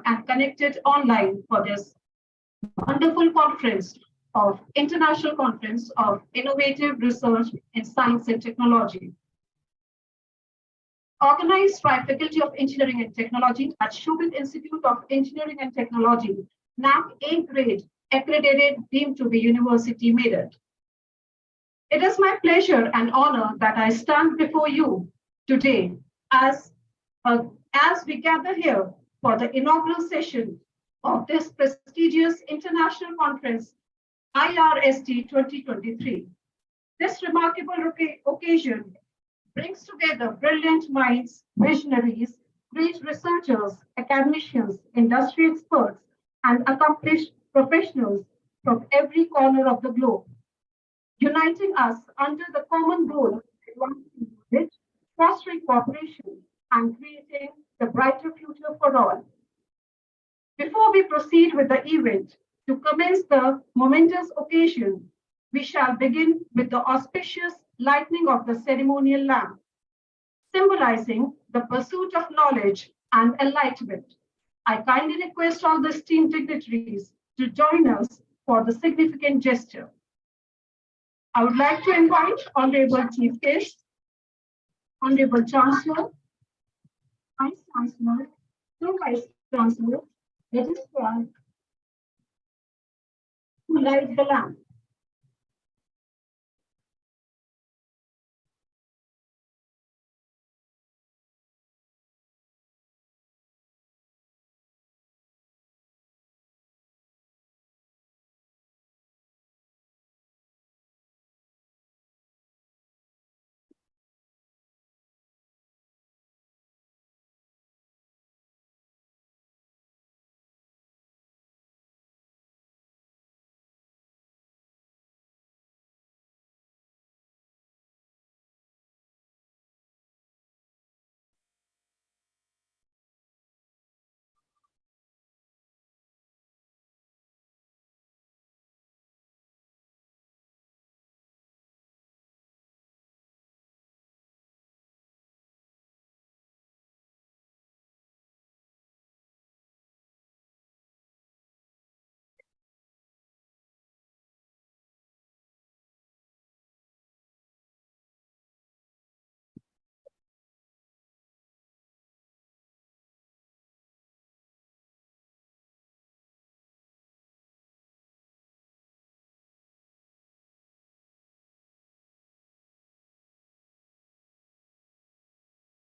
and connected online for this wonderful conference of International Conference of Innovative Research in Science and Technology, organized by Faculty of Engineering and Technology at Shobhit Institute of Engineering and Technology, NAC A grade, accredited, deemed to be university made it. It is my pleasure and honor that I stand before you today as we gather here for the inaugural session of this prestigious international conference, IRST 2023. This remarkable occasion brings together brilliant minds, visionaries, great researchers, academicians, industry experts, and accomplished professionals from every corner of the globe, uniting us under the common goal of advancing knowledge, fostering cooperation, and creating the brighter future for all. Before we proceed with the event, to commence the momentous occasion, we shall begin with the auspicious lighting of the ceremonial lamp, symbolizing the pursuit of knowledge and enlightenment. I kindly request all the esteemed dignitaries to join us for the significant gesture. I would like to invite Honorable Chief Guest, Honorable Chancellor, Vice Chancellor, two Vice Chancellor, Registrar, to light the lamp.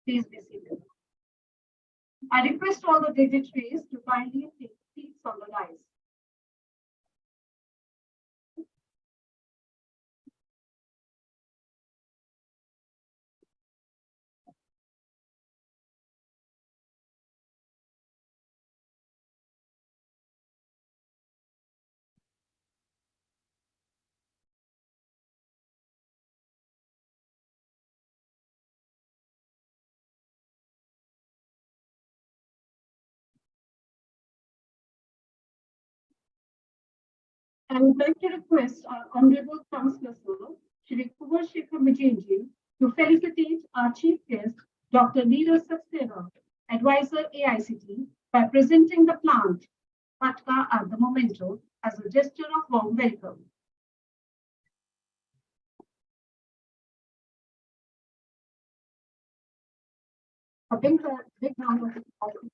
Please be seated. I request all the dignitaries to kindly take seats on the dais. I would like to request our Honorable Chancellor, Sir, Shri Kumar Shekhar Vijayji, to felicitate our Chief Guest, Dr. Neeraj Saxena, Advisor AICT, by presenting the plant, Patka at the Memento, as a gesture of warm welcome. A big round of applause.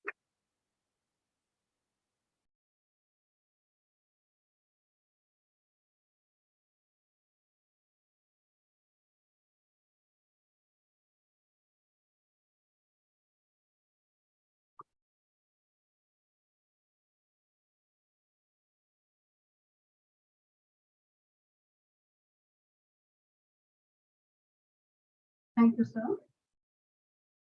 Thank you, sir.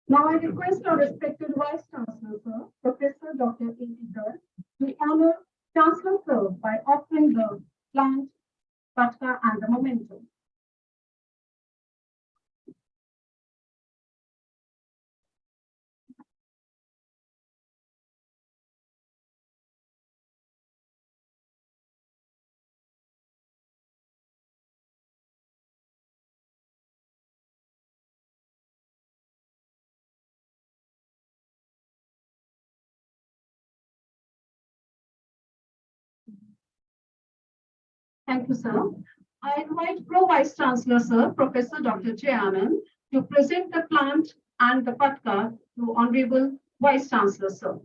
Now I request our respected Vice Chancellor, Sir, Professor Dr. A.T. Garg, to honor Chancellor, Sir, by offering the plant, Patka, and the memento. Thank you, sir. I invite Pro Vice Chancellor, sir, Professor Dr. J. Anand, to present the plant and the Patka to Honorable Vice Chancellor, sir.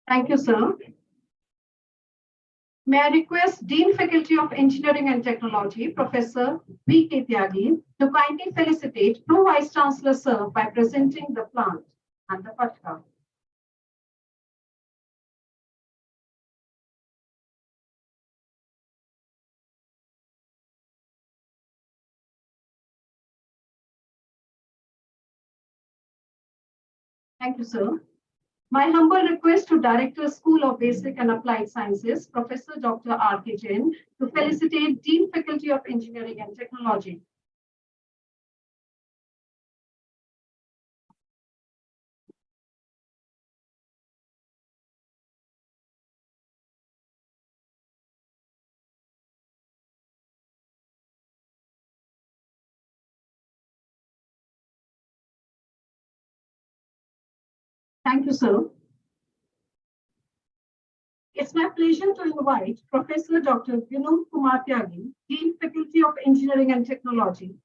Thank you, sir. May I request Dean Faculty of Engineering and Technology, Professor V.K. Tyagi, to kindly felicitate Pro Vice Chancellor, sir, by presenting the plant and the Patka. Thank you, sir. My humble request to Director, School of Basic and Applied Sciences, Professor Dr. R.K. Jain, to felicitate Dean Faculty of Engineering and Technology. Thank you, sir. It's my pleasure to invite Professor Dr. Vinod Kumar Tyagi, Dean Faculty of Engineering and Technology,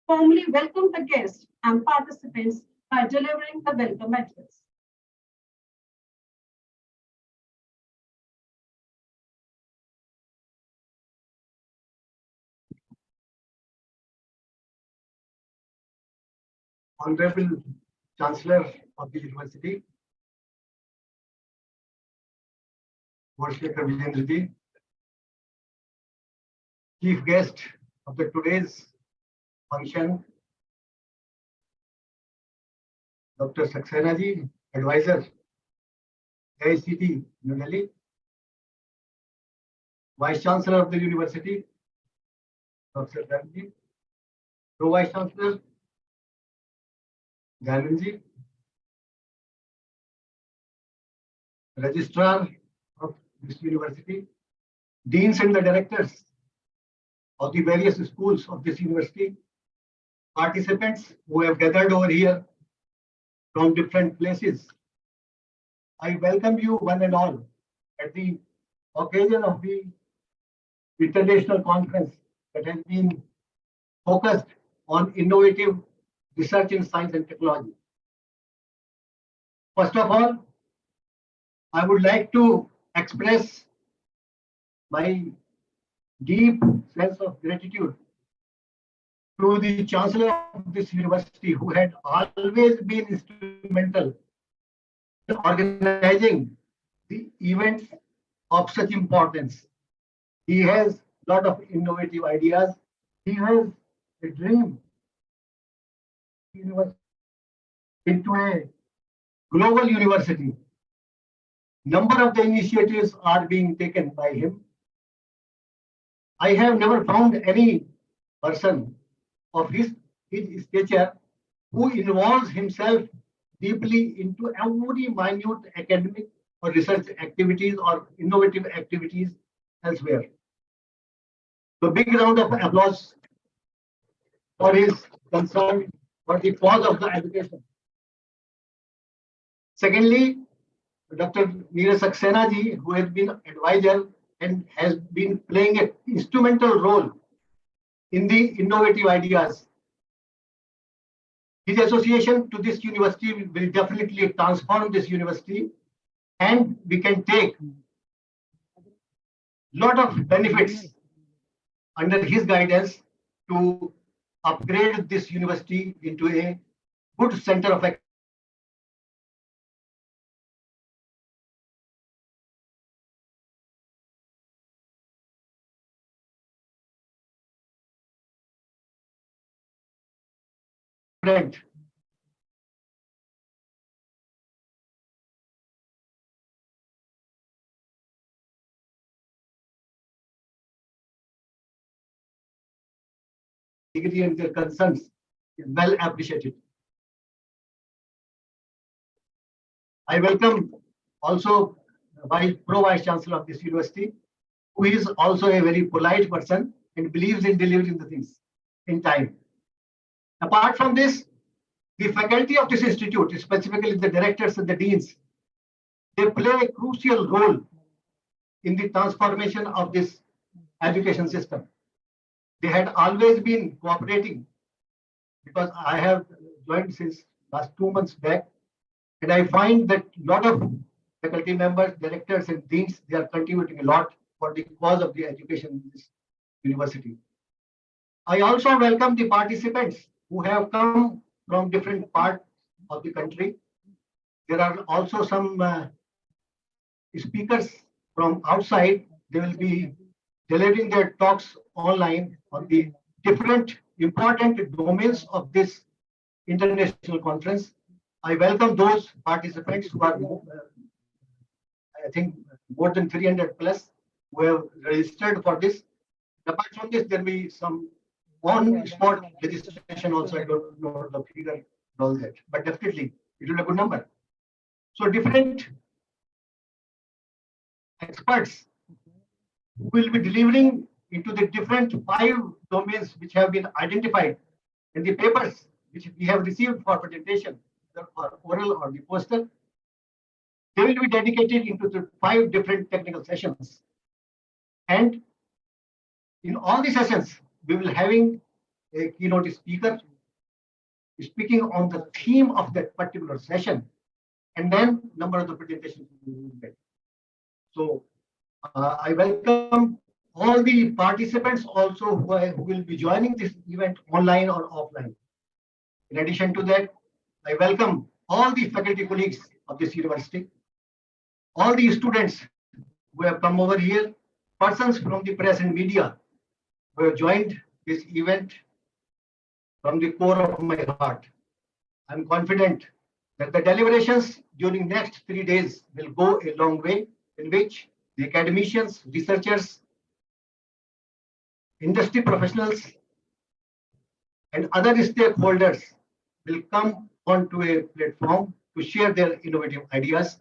formally welcome the guests and participants by delivering the welcome address. Honorable Chancellor of the University, Varshekar Vijendra, Chief Guest of today's function, Dr. Saxena ji, Advisor, AICT, New Delhi, Vice Chancellor of the University, Dr. Dhanji, Pro Vice Chancellor, Dhanji, Registrar of this university, Deans and the Directors of the various schools of this university, participants who have gathered over here from different places. I welcome you one and all at the occasion of the international conference that has been focused on innovative research in science and technology. First of all, I would like to express my deep sense of gratitude to the Chancellor of this university, who had always been instrumental in organizing the events of such importance. He has a lot of innovative ideas. He has a dream into a global university. Number of the initiatives are being taken by him. I have never found any person of his stature who involves himself deeply into every minute academic or research activities or innovative activities elsewhere. So big round of applause for his concern for the cause of the education. Secondly, Dr. Neeraj Saxena ji, who has been advisor and has been playing an instrumental role in the innovative ideas. His association to this university will definitely transform this university, and we can take lot of benefits under his guidance to upgrade this university into a good center of excellence. Degree and their concerns is well appreciated. I welcome also Vice Chancellor of this university, who is also a very polite person and believes in delivering the things in time. Apart from this, the faculty of this institute, specifically the directors and the deans, they play a crucial role in the transformation of this education system. They had always been cooperating because I have joined since last 2 months back, and I find that a lot of faculty members, directors, and deans, they are contributing a lot for the cause of the education in this university. I also welcome the participants who have come from different parts of the country. There are also some speakers from outside. They will be delivering their talks online on the different important domains of this international conference. I welcome those participants who are, I think, more than 300 plus who have registered for this. Apart from this, there will be some on-spot registration also. I don't know the figure and all that, but definitely it will be a good number. So different experts will be delivering into the different 5 domains which have been identified in the papers which we have received for presentation, either for oral or the poster. They will be dedicated into the 5 different technical sessions. And in all the sessions, we will having a keynote speaker speaking on the theme of that particular session, and then number of the presentations we will get. So I welcome all the participants also who will be joining this event online or offline. In addition to that, I welcome all the faculty colleagues of this university, all the students who have come over here, persons from the press and media who have joined this event. From the core of my heart, I'm confident that the deliberations during next 3 days will go a long way, in which the academicians, researchers, industry professionals, and other stakeholders will come onto a platform to share their innovative ideas,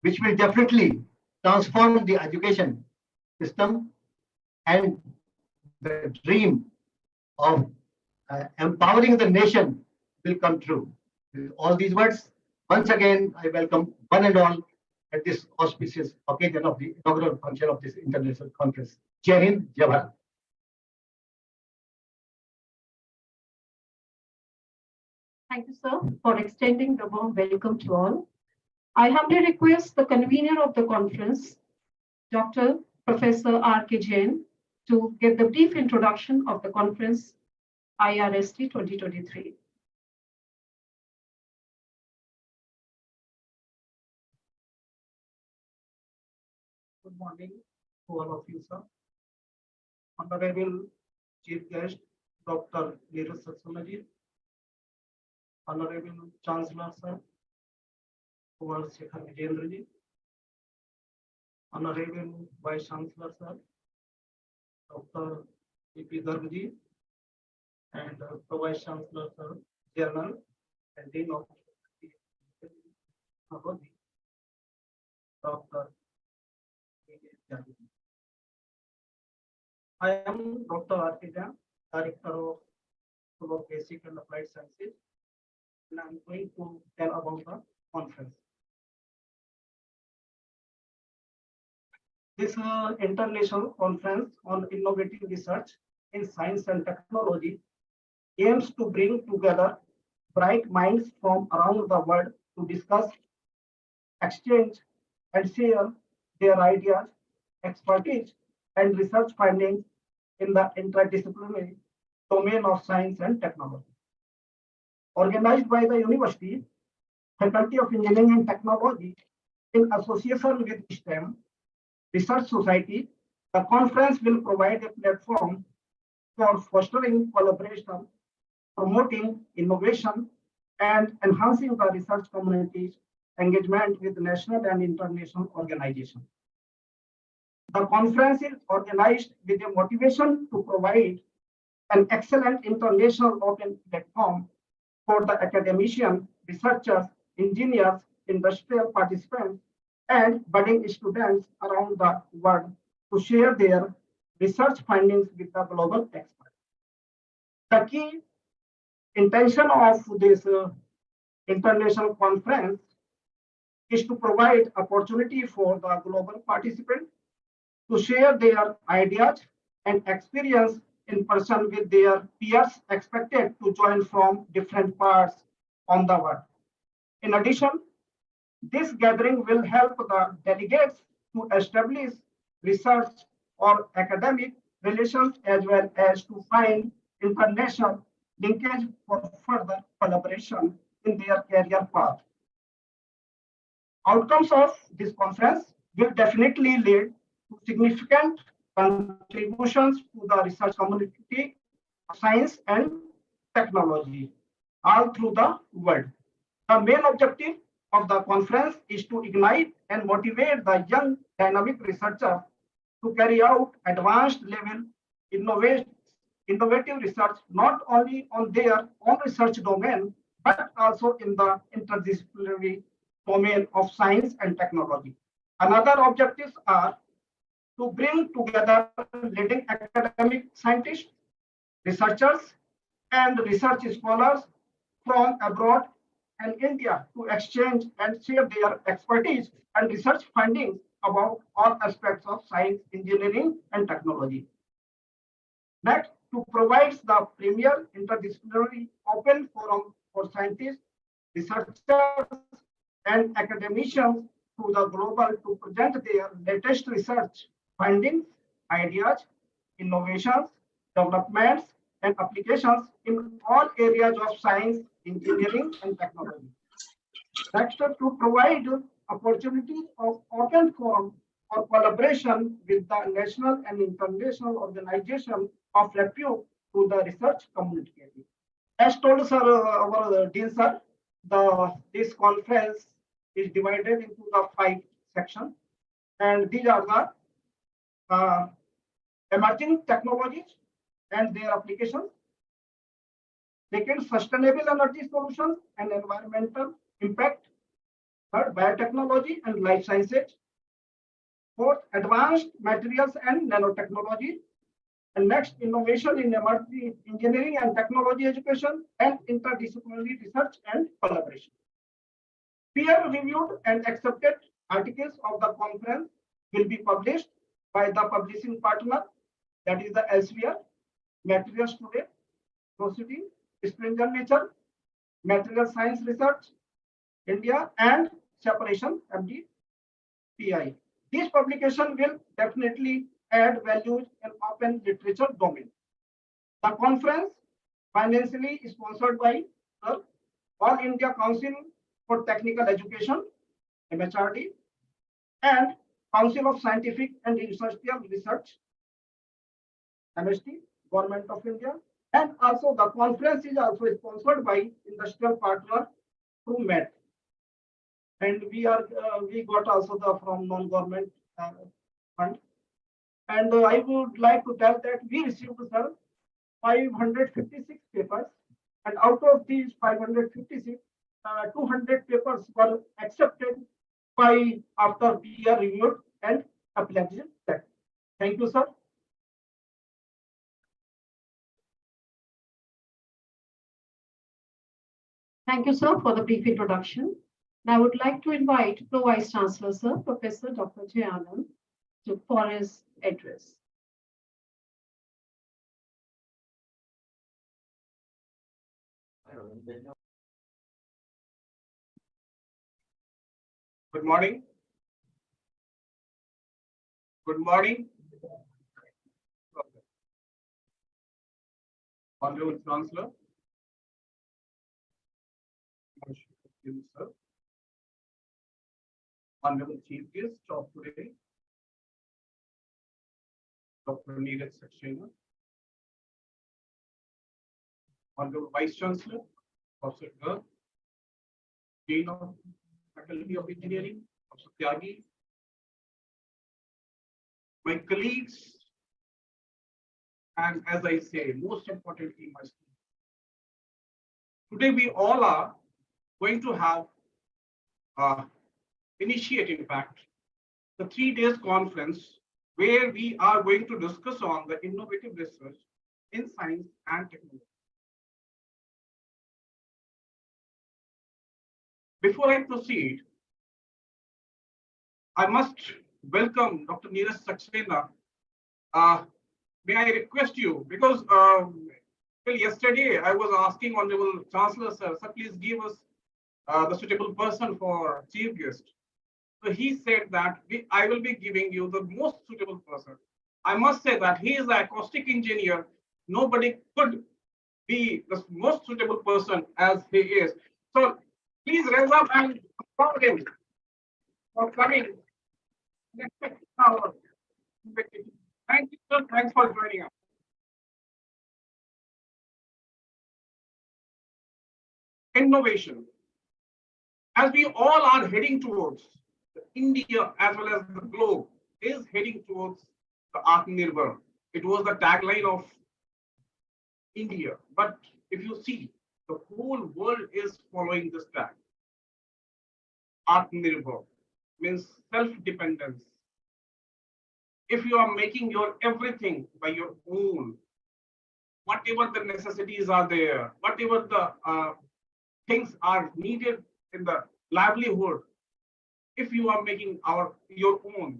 which will definitely transform the education system, and the dream of empowering the nation will come true. With all these words, once again, I welcome one and all at this auspicious occasion of the inaugural function of this international conference. Jai Hind, Jai Bharat. Thank you, sir, for extending the warm welcome to all. I humbly request the convener of the conference, Dr. Professor R.K. Jain, to give the brief introduction of the conference IRST 2023. Good morning to all of you, sir. Honorable Chief Guest, Dr. Neeraj Saxena, Honorable Chancellor, sir, Kumar Shekhar Vijayendra ji, Honorable Vice Chancellor, sir, Dr. P.P. Garg ji, and Vice Chancellor, sir, General and Dean of Dr. I am Dr. R.K. Jain, Director of Basic and Applied Sciences, and I'm going to tell about the conference. This international conference on innovative research in science and technology aims to bring together bright minds from around the world to discuss, exchange, and share their ideas, expertise, and research findings in the interdisciplinary domain of science and technology. Organized by the University Faculty of Engineering and Technology in association with STEM Research Society, the conference will provide a platform for fostering collaboration, promoting innovation, and enhancing the research community's engagement with national and international organizations. The conference is organized with a motivation to provide an excellent international open platform for the academicians, researchers, engineers, industrial participants and budding students around the world to share their research findings with the global experts. The key intention of this international conference is to provide opportunity for the global participants to share their ideas and experience in person with their peers expected to join from different parts on the world. In addition, this gathering will help the delegates to establish research or academic relations as well as to find international linkage for further collaboration in their career path. Outcomes of this conference will definitely lead to significant contributions to the research community of science and technology all through the world. The main objective of the conference is to ignite and motivate the young dynamic researchers to carry out advanced level innovative research not only on their own research domain but also in the interdisciplinary domain of science and technology. Another objectives are to bring together leading academic scientists, researchers, and research scholars from abroad and India to exchange and share their expertise and research findings about all aspects of science, engineering, and technology. Next, to provide the premier interdisciplinary open forum for scientists, researchers, and academicians to the global to present their latest research findings, ideas, innovations, developments, and applications in all areas of science, engineering, and technology. Next, to provide opportunities of open forum for collaboration with the national and international organizations of repute to the research community. As told sir, our dean sir, this conference is divided into the 5 sections, and these are the emerging technologies and their applications. Second, sustainable energy solutions and environmental impact. Third, biotechnology and life sciences. Fourth, advanced materials and nanotechnology. And next, innovation in emerging engineering and technology education and interdisciplinary research and collaboration. Peer-reviewed and accepted articles of the conference will be published by the publishing partner, that is the Elsevier, Materials Today, Proceeding, Springer Nature, Material Science Research, India, and Separation MDPI. This publication will definitely add values in open literature domain. The conference financially is sponsored by the All India Council for Technical Education, MHRD, and Council of Scientific and Industrial Research, MST, Government of India, and also the conference is also sponsored by industrial partner through MET. And we got also the from non-government fund. And I would like to tell that we received, sir, 556 papers, and out of these 556, 200 papers were accepted by after peer reviewed and applied. Thank you, sir. Thank you, sir, for the brief introduction. Now I would like to invite Pro Vice Chancellor, sir, Professor Dr. Jayanand, for his address. Good morning. Good morning. Honorable Chancellor, Honorable Chief Guest of today, Dr. Neeraj Saxena, Honorable Vice Chancellor, Professor Garg, Dean of Faculty of Engineering, Professor Tyagi, my colleagues, and as I say, most importantly, my students. Today we all are going to have initiate, in fact, the 3 days conference where we are going to discuss on the innovative research in science and technology. Before I proceed, I must welcome Dr. Neeraj Saxena. May I request you, because till yesterday I was asking Honorable Chancellor, sir, please give us the suitable person for chief guest. So he said that I will be giving you the most suitable person. I must say that he is an acoustic engineer. Nobody could be the most suitable person as he is. So please raise up and applaud him for coming. Thank you, sir. Thanks for joining us. Innovation. As we all are heading towards, India as well as the globe is heading towards the Atmanirbhar. It was the tagline of India. But if you see, the whole world is following this tag. Atmanirbhar means self-dependence. If you are making your everything by your own, whatever the necessities are there, whatever the things are needed in the livelihood, if you are making your own,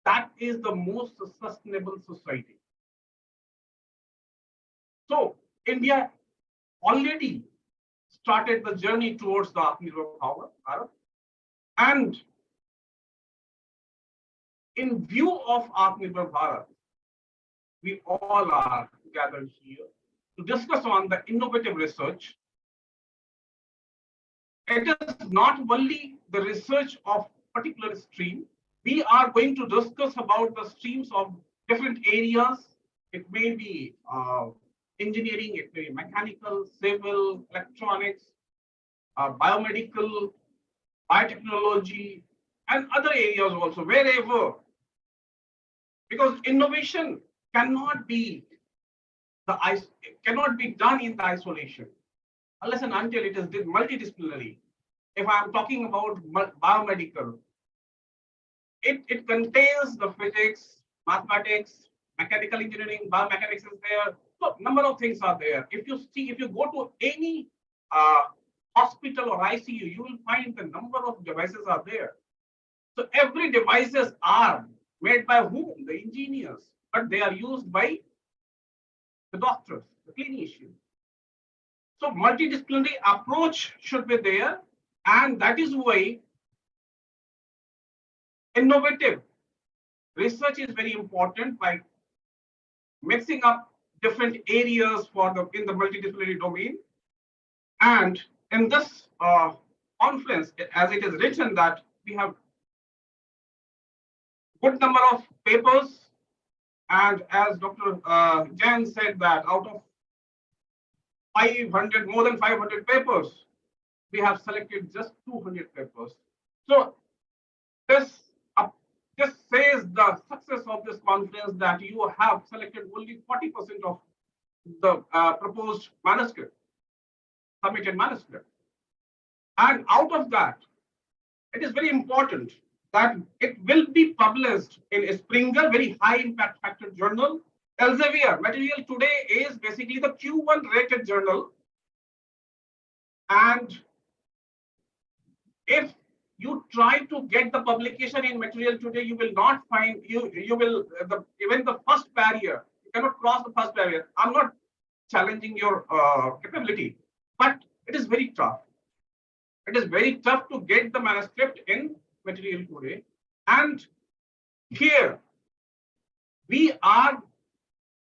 that is the most sustainable society. So India already started the journey towards the Atmanirbhar power, and in view of Atmanirbhar Bharat, we all are gathered here to discuss on the innovative research. It is not only the research of particular stream. We are going to discuss about the streams of different areas. It may be engineering, it may be mechanical, civil, electronics, biomedical, biotechnology, and other areas also, wherever. Because innovation cannot be done in the isolation, unless and until it is multidisciplinary. If I am talking about biomedical, it contains the physics, mathematics, mechanical engineering, biomechanics is there. So number of things are there. If you go to any hospital or ICU, you will find the number of devices are there. So every devices are made by whom? The engineers, but they are used by the doctors, the clinicians. So multidisciplinary approach should be there, and that is why innovative research is very important by mixing up different areas in the multidisciplinary domain. And in this conference, as it is written, that we have good number of papers, and as Dr. Jain said that out of 500, more than 500 papers, we have selected just 200 papers. So this says the success of this conference, that you have selected only 40% of the proposed manuscript, submitted manuscript. And out of that, it is very important that it will be published in a Springer, very high impact factor journal. Elsevier, Material Today is basically the Q1 rated journal. And if you try to get the publication in Material Today, you will not find, even the first barrier, you cannot cross the first barrier. I'm not challenging your capability, but it is very tough. It is very tough to get the manuscript in Material Today. And here we are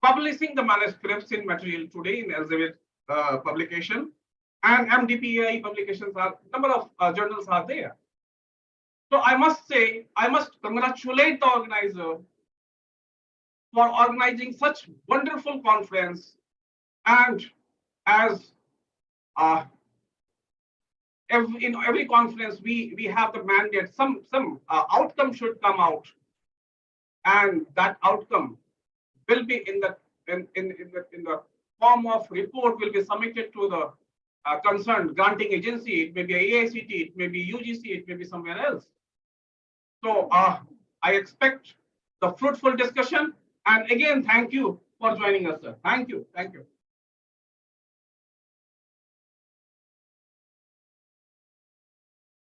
publishing the manuscripts in Material Today in Elsevier publication, and MDPI publications are, number of journals are there. So I must say, I must congratulate the organizer for organizing such wonderful conference. And as in every conference, we have the mandate, some outcome should come out, and that outcome will be in the form of report, will be submitted to the concerned granting agency. It may be AICT, it may be UGC, it may be somewhere else. So I expect the fruitful discussion. And again, thank you for joining us, sir. Thank you. Thank you.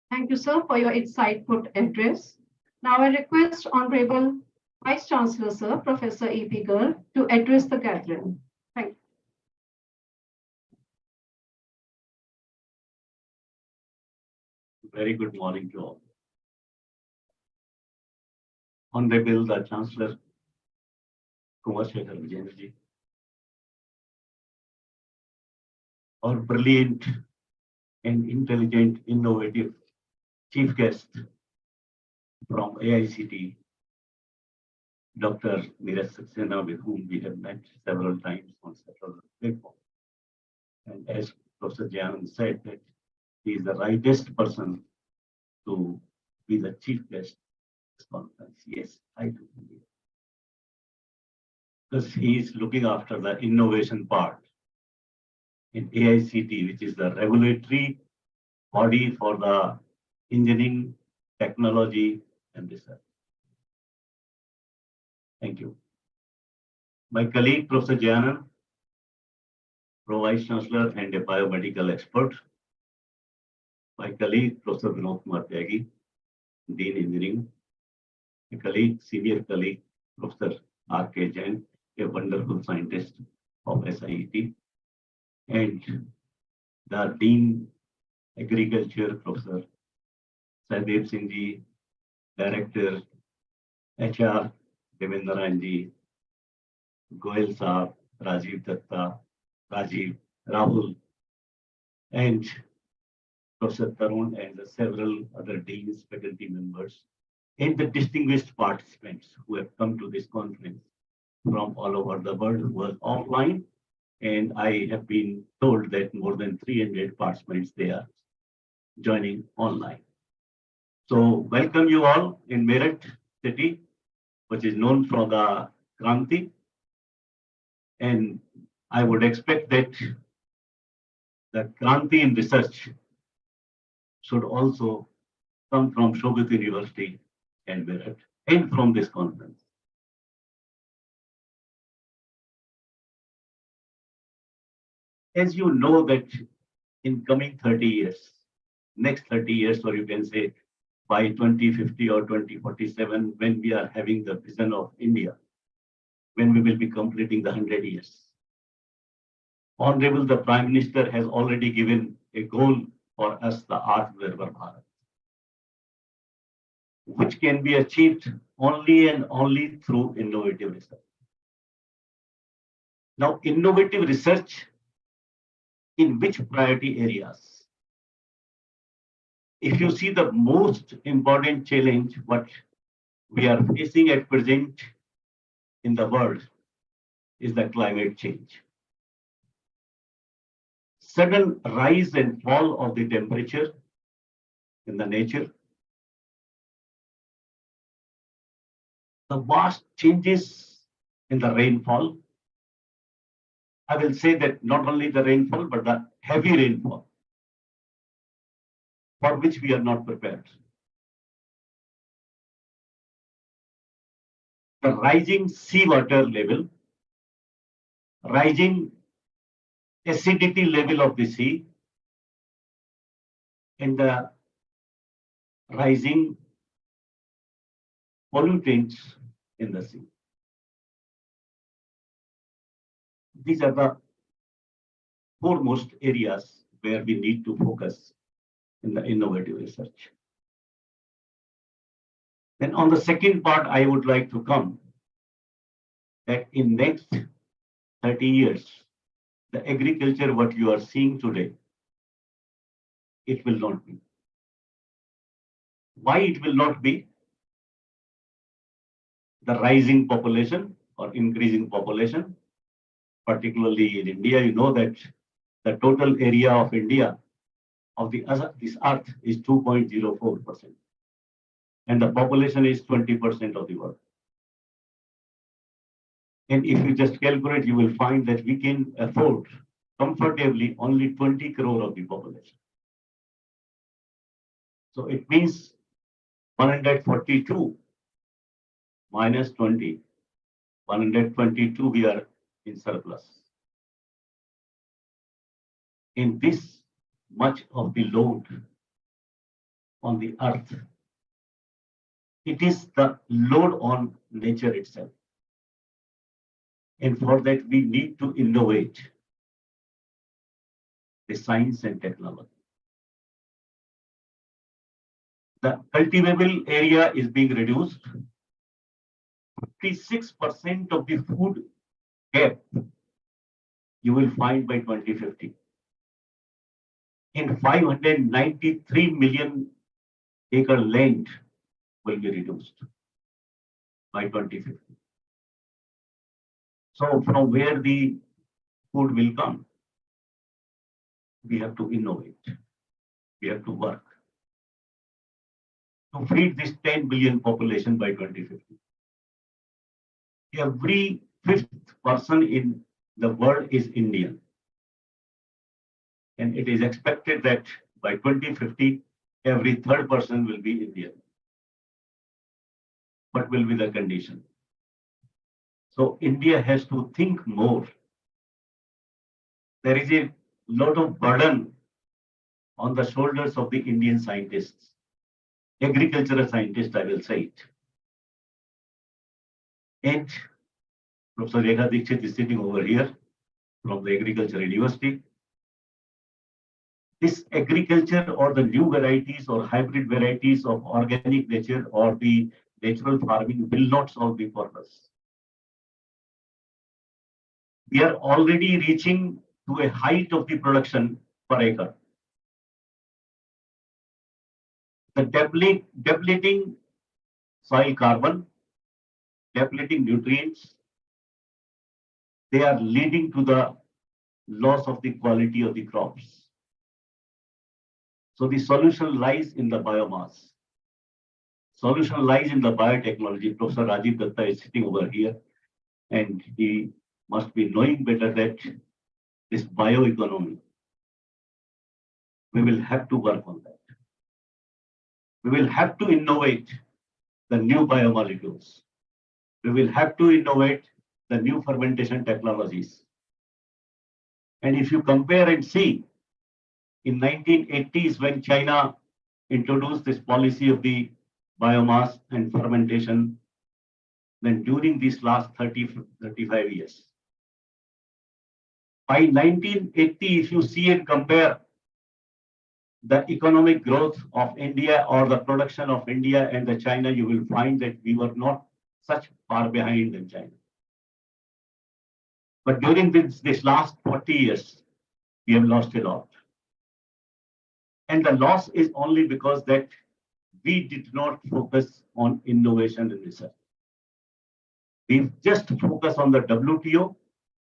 Thank you, sir, for your insightful address. Now I request Honorable Vice Chancellor, sir, Professor E.P. Garg, to address the gathering. Thank you. Very good morning to all. Honorable the Chancellor, Kumar Shekhar Vijayji, our brilliant and intelligent, innovative chief guest from AICT, Dr. Neeraj Saxena, with whom we have met several times on several platforms. And as Professor Jayanand said, that he is the rightest person to be the chief guest of this conference. Yes, I do believe. Because he is looking after the innovation part in AICT, which is the regulatory body for the engineering, technology, and research. Thank you. My colleague, Professor Jayanand, Pro Vice Chancellor and a biomedical expert. My colleague, Professor Vinod Kumar Tyagi, Dean Engineering. My colleague, senior colleague, Professor R.K. Jain, a wonderful scientist of SIET. And the Dean Agriculture, Professor Sadev Singh Ji, Director, HR, Devendra Nayan Ji, Goel Saab, Rajiv Datta, Rajiv, Rahul, and Professor Tarun, and the several other deans, faculty members, and the distinguished participants who have come to this conference from all over the world, who was offline. And I have been told that more than 300 participants they are joining online. So welcome you all in Meerut city, which is known for the Kranti. And I would expect that the Kranti in research should also come from Shobhit University and Meerut, and from this conference. As you know that in coming 30 years, next 30 years, or you can say by 2050 or 2047, when we are having the vision of India, when we will be completing the 100 years. Honorable the Prime Minister has already given a goal for us, the Atmanirbhar Bharat, which can be achieved only and only through innovative research. Now, innovative research in which priority areas? If you see, the most important challenge what we are facing at present in the world is the climate change. Sudden rise and fall of the temperature in the nature. The vast changes in the rainfall. I will say that not only the rainfall, but the heavy rainfall, for which we are not prepared. The rising seawater level, rising acidity level of the sea, and the rising pollutants in the sea. These are the foremost areas where we need to focus in the innovative research. Then on the second part, I would like to come that in next 30 years, the agriculture what you are seeing today, it will not be. Why it will not be? The rising population or increasing population, particularly in India. You know that the total area of India of this earth is 2.04%, and the population is 20% of the world. And if you just calculate, you will find that we can afford comfortably only 20 crore of the population. So it means 142 minus 20, 122 we are in surplus. In this much of the load on the earth, it is the load on nature itself. And for that, we need to innovate the science and technology. The cultivable area is being reduced. 56% of the food gap you will find by 2050. In 593 million acre land will be reduced by 2050. So from where the food will come, we have to innovate. We have to work to feed this 10 billion population by 2050. Every fifth person in the world is Indian. And it is expected that by 2050, every third person will be Indian. What will be the condition? So India has to think more. There is a lot of burden on the shoulders of the Indian scientists, agricultural scientists, I will say it. And Professor Rekha Dixit is sitting over here from the Agriculture University. This agriculture or the new varieties or hybrid varieties of organic nature or the natural farming will not solve the purpose. We are already reaching to a height of the production per acre. The depleting soil carbon, depleting nutrients, they are leading to the loss of the quality of the crops. So the solution lies in the biomass. Solution lies in the biotechnology. Professor Rajiv Datta is sitting over here, and he must be knowing better that this bioeconomy, we will have to work on that. We will have to innovate the new biomolecules. We will have to innovate the new fermentation technologies. And if you compare and see, in 1980s, when China introduced this policy of the biomass and fermentation, then during these last 35 years. By 1980, if you see and compare the economic growth of India or the production of India and the China, you will find that we were not such far behind than China. But during this last 40 years, we have lost a lot. And the loss is only because that we did not focus on innovation and research. We just focus on the WTO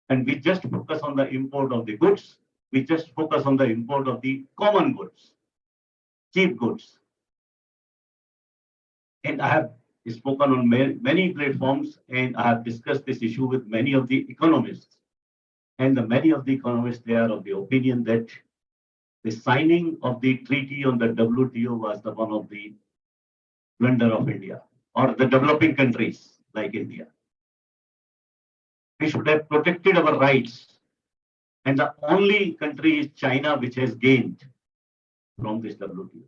and we just focus on the import of the goods. We just focus on the import of the common goods, cheap goods. And I have spoken on many platforms and I have discussed this issue with many of the economists. And many of the economists, they are of the opinion that the signing of the treaty on the WTO was the one of the blunder of India or the developing countries like India. We should have protected our rights. And the only country is China which has gained from this WTO.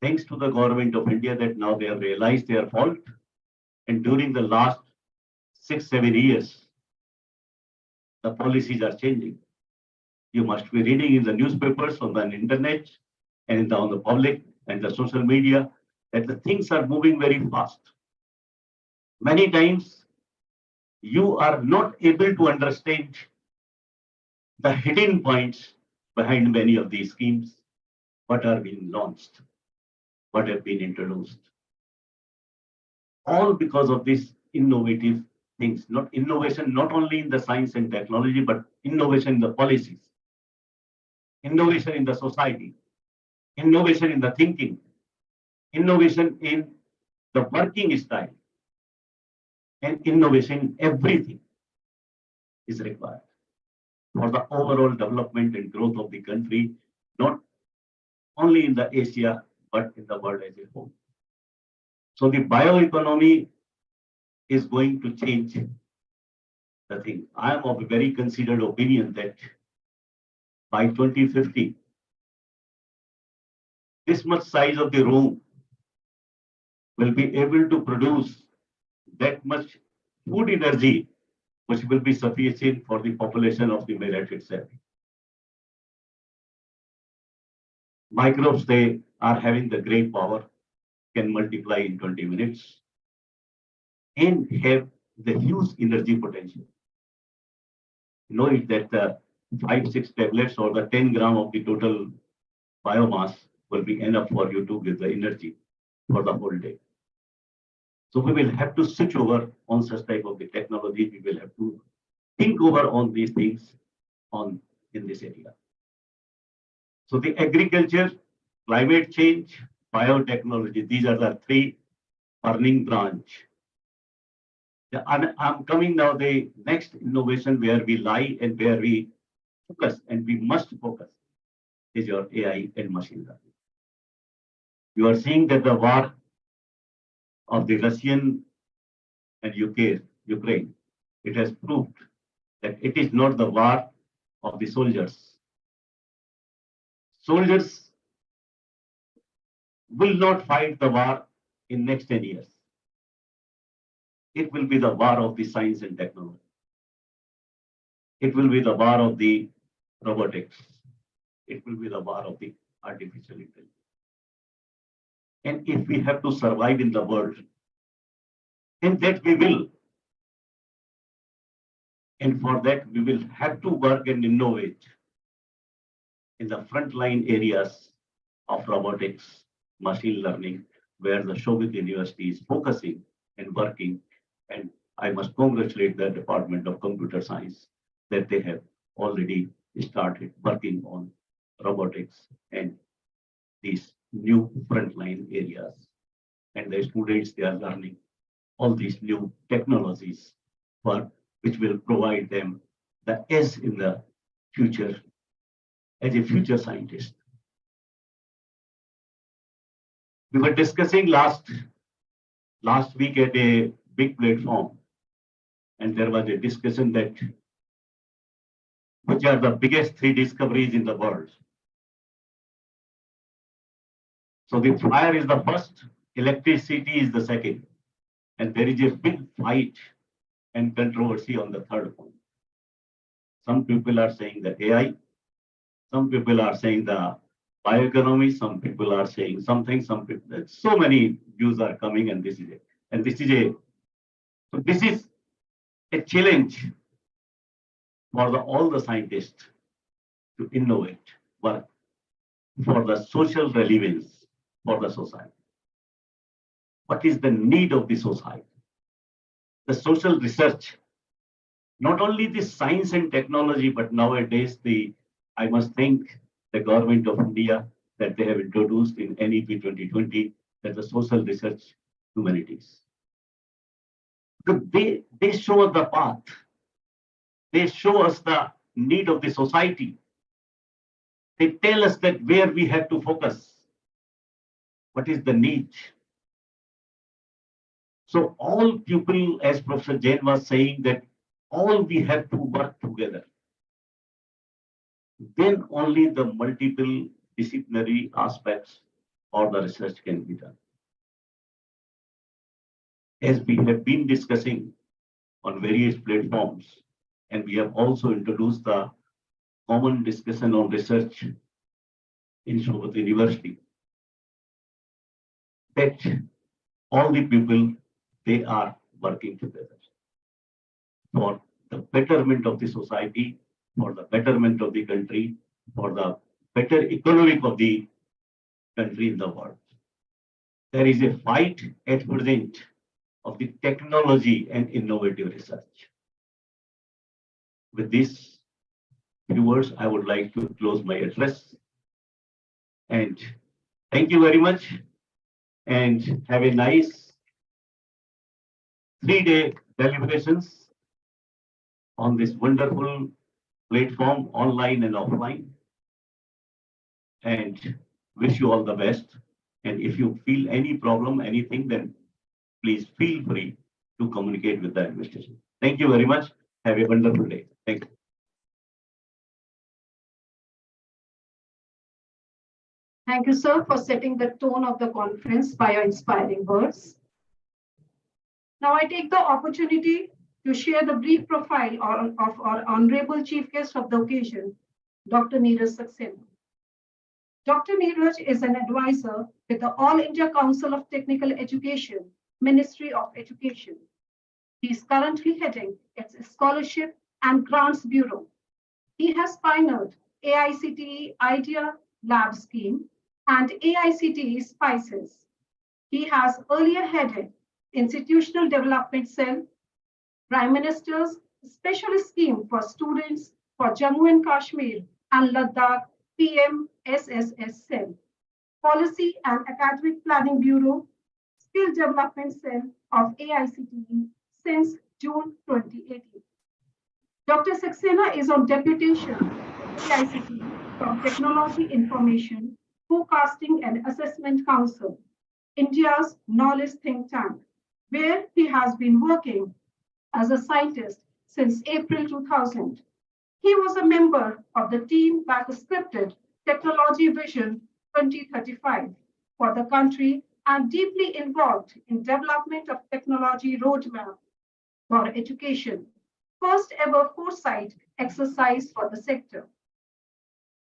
Thanks to the government of India that now they have realized their fault. And during the last 6-7 years, the policies are changing. You must be reading in the newspapers, on the internet, and on the public and the social media that the things are moving very fast. Many times, you are not able to understand the hidden points behind many of these schemes, what are being launched, what have been introduced. All because of these innovative things, not innovation, not only in the science and technology, but innovation in the policies, innovation in the society, innovation in the thinking, innovation in the working style, and innovation in everything is required. for the overall development and growth of the country, not only in the Asia, but in the world as a whole. So the bioeconomy is going to change the thing. I am of a very considered opinion that by 2050, this much size of the room will be able to produce that much food energy, which will be sufficient for the population of the millet itself. Microbes, they are having the great power, can multiply in 20 minutes and have the huge energy potential. You know it that the 5-6 tablets or the 10 gram of the total biomass will be enough for you to give the energy for the whole day. So we will have to switch over on such type of the technology. We will have to think over on these things in this area. So the agriculture, climate change, biotechnology, these are the three burning branch. I'm coming now the next innovation where we lie and where we focus, and we must focus, is your AI and machine learning. You are seeing that the war of the Russian and Ukraine, it has proved that it is not the war of the soldiers. Soldiers will not fight the war in next 10 years. It will be the war of the science and technology. It will be the war of the robotics. It will be the war of the artificial intelligence. And if we have to survive in the world, then that we will. And for that, we will have to work and innovate in the frontline areas of robotics, machine learning, where the Shobhit University is focusing and working. And I must congratulate the Department of Computer Science that they have already started working on robotics and these new frontline areas. And the students, they are learning all these new technologies which will provide them the edge in the future as a future scientist. We were discussing last week at a big platform, and there was a discussion that which are the biggest 3 discoveries in the world. So the fire is the first, electricity is the second, and there is a big fight and controversy on the third one. Some people are saying the AI, some people are saying the bioeconomy, some people are saying something, so many views are coming, and this is it. And this is a challenge for all the scientists to innovate, work for the social relevance for the society. What is the need of the society? The social research, not only the science and technology, but nowadays I must thank the government of India that they have introduced in NEP 2020 that the social research humanities. They show us the path. They show us the need of the society. They tell us that where we have to focus. What is the need? So all people, as Professor Jain was saying, that all we have to work together. Then only the multiple disciplinary aspects or the research can be done. As we have been discussing on various platforms, and we have also introduced the common discussion on research in Shobhit University, that all the people, they are working together for the betterment of the society, for the betterment of the country, for the better economic of the country in the world. There is a fight at present of the technology and innovative research. With these few words, I would like to close my address. And thank you very much. And have a nice 3-day deliberations on this wonderful platform, online and offline. And wish you all the best. And if you feel any problem, anything, then please feel free to communicate with the administration. Thank you very much. Have a wonderful day. Thank you. Thank you, sir, for setting the tone of the conference by your inspiring words. Now I take the opportunity to share the brief profile of our honorable chief guest of the occasion, Dr. Neeraj Saxena. Dr. Neeraj is an advisor with the All India Council of Technical Education, Ministry of Education. He is currently heading its Scholarship and Grants Bureau. He has pioneered AICTE Idea Lab Scheme and AICTE Spices. He has earlier headed Institutional Development Cell, Prime Minister's Special Scheme for Students for Jammu and Kashmir and Ladakh PMSSS Cell, Policy and Academic Planning Bureau, Skill Development Cell of AICTE since June 2018. Dr. Saxena is on deputation with AICTE from Technology Information, Forecasting and Assessment Council, India's knowledge think tank, where he has been working as a scientist since April 2000. He was a member of the team that scripted Technology Vision 2035 for the country and deeply involved in development of technology roadmap for education, first ever foresight exercise for the sector.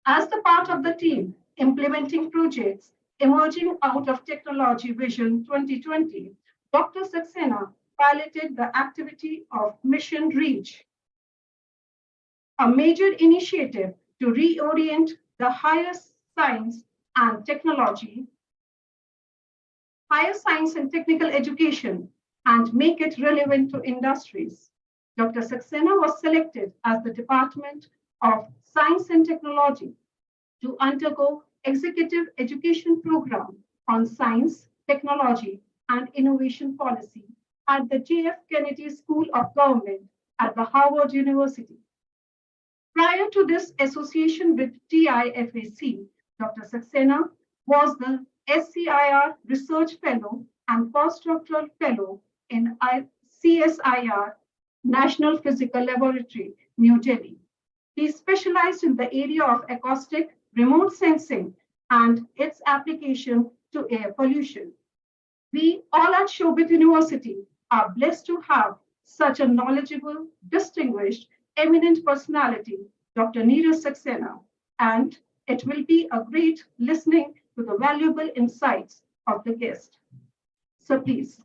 As the part of the team implementing projects emerging out of Technology Vision 2020, Dr. Saxena piloted the activity of Mission Reach, a major initiative to reorient the higher science and technical education and make it relevant to industries. Dr. Saxena was selected as the Department of Science and Technology to undergo executive education program on science, technology, and innovation policy at the J.F. Kennedy School of Government at the Harvard University. Prior to this association with TIFAC, Dr. Saxena was the SCIR Research Fellow and Postdoctoral Fellow in CSIR National Physical Laboratory, New Delhi. He specialized in the area of acoustic remote sensing and its application to air pollution. We all at Shobhit University are blessed to have such a knowledgeable, distinguished, eminent personality, Dr. Neeraj Saxena, and it will be a great listening to the valuable insights of the guest. So please.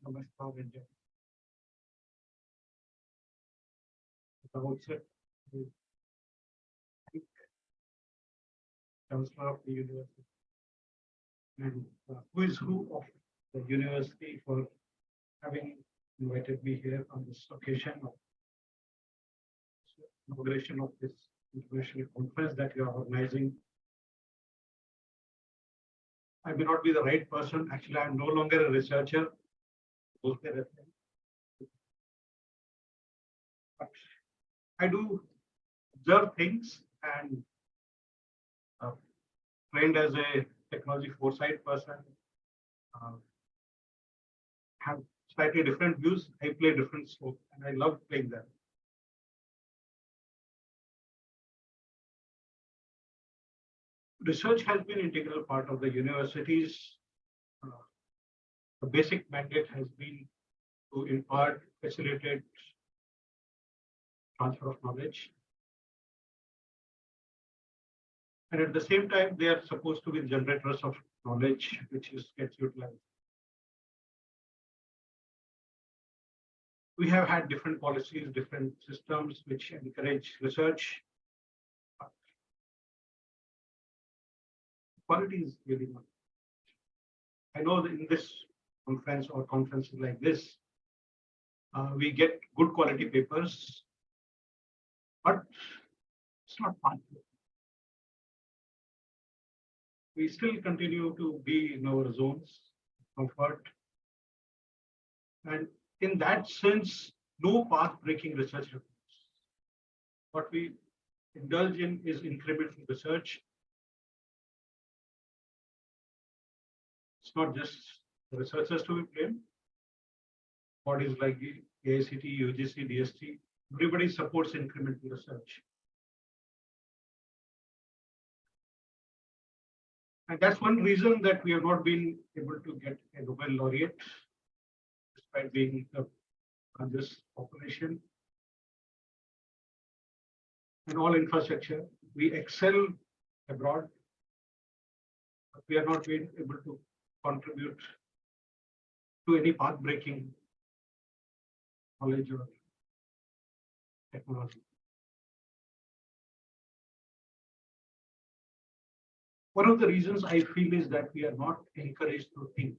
Namaskar, India. At the outset, I thank Chancellor of the University and who is who of the University for having invited me here on this occasion of inauguration of this international conference that you are organizing. I may not be the right person. Actually, I am no longer a researcher. But I do observe things and trained as a technology foresight person, have slightly different views. I play different scope and I love playing them. Research has been an integral part of the universities. The basic mandate has been to impart, facilitate transfer of knowledge. And at the same time, they are supposed to be generators of knowledge, which gets utilized. We have had different policies, different systems which encourage research. Quality is really not. I know that in this conference or conferences like this, We get good quality papers, but it's not fun. We still continue to be in our zones of comfort. And in that sense, no path-breaking research reports. What we indulge in is incremental research. It's not just the researchers to be blamed. Bodies like the AICT, UGC, DST, everybody supports incremental research. And that's one reason that we have not been able to get a Nobel laureate, despite being the largest population and all infrastructure. We excel abroad, but we are not being able to contribute to any path-breaking knowledge or technology. One of the reasons I feel is that we are not encouraged to think.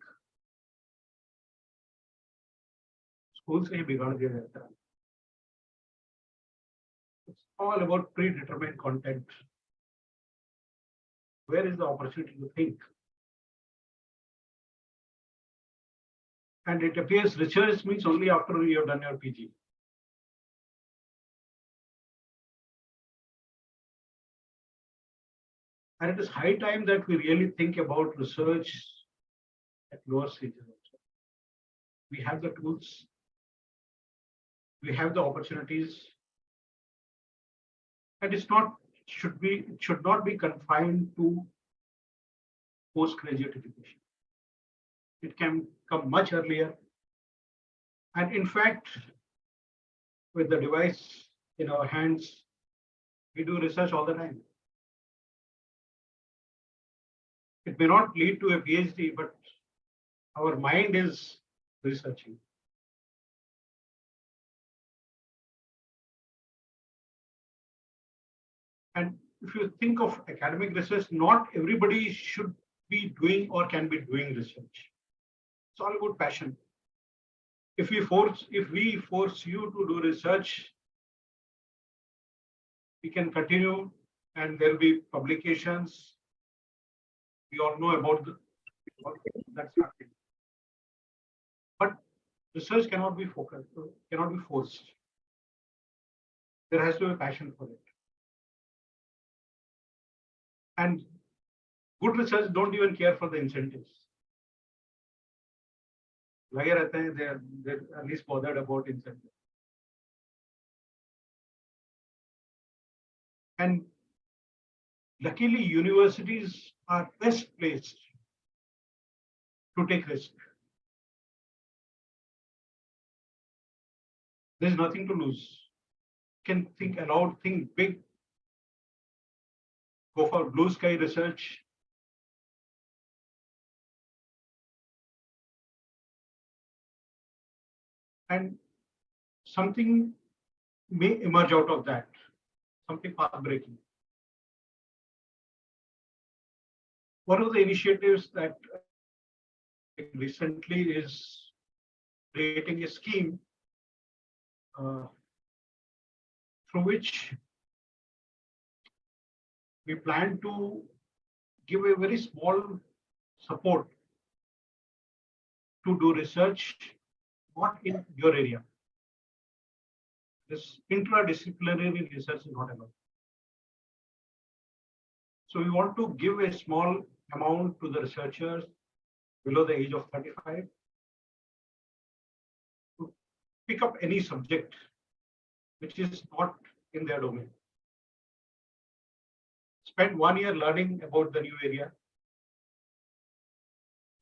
Schools से ही बिगाड़ दिया जाता है. It's all about predetermined content. Where is the opportunity to think? And it appears research means only after you have done your PG. And it is high time that we really think about research at lower stages. We have the tools, we have the opportunities, and it should not be confined to postgraduate education. It can come much earlier. And in fact, with the device in our hands, we do research all the time. It may not lead to a PhD, but our mind is researching. And if you think of academic research, not everybody should be doing or can be doing research. It's all about passion. If we force you to do research, we can continue and there'll be publications. We all know about that's happening. But research cannot be focused, cannot be forced. There has to be a passion for it. And good research don't even care for the incentives. Lage rehte hain, they're at least bothered about incentives. And luckily, universities are best placed to take risk. There's nothing to lose. You can think aloud, think big, go for blue sky research. And something may emerge out of that, something path-breaking. One of the initiatives that recently is creating a scheme through which we plan to give a very small support to do research, not in your area. This interdisciplinary research is not allowed. So we want to give a small amount to the researchers below the age of 35 to pick up any subject which is not in their domain. Spend 1 year learning about the new area.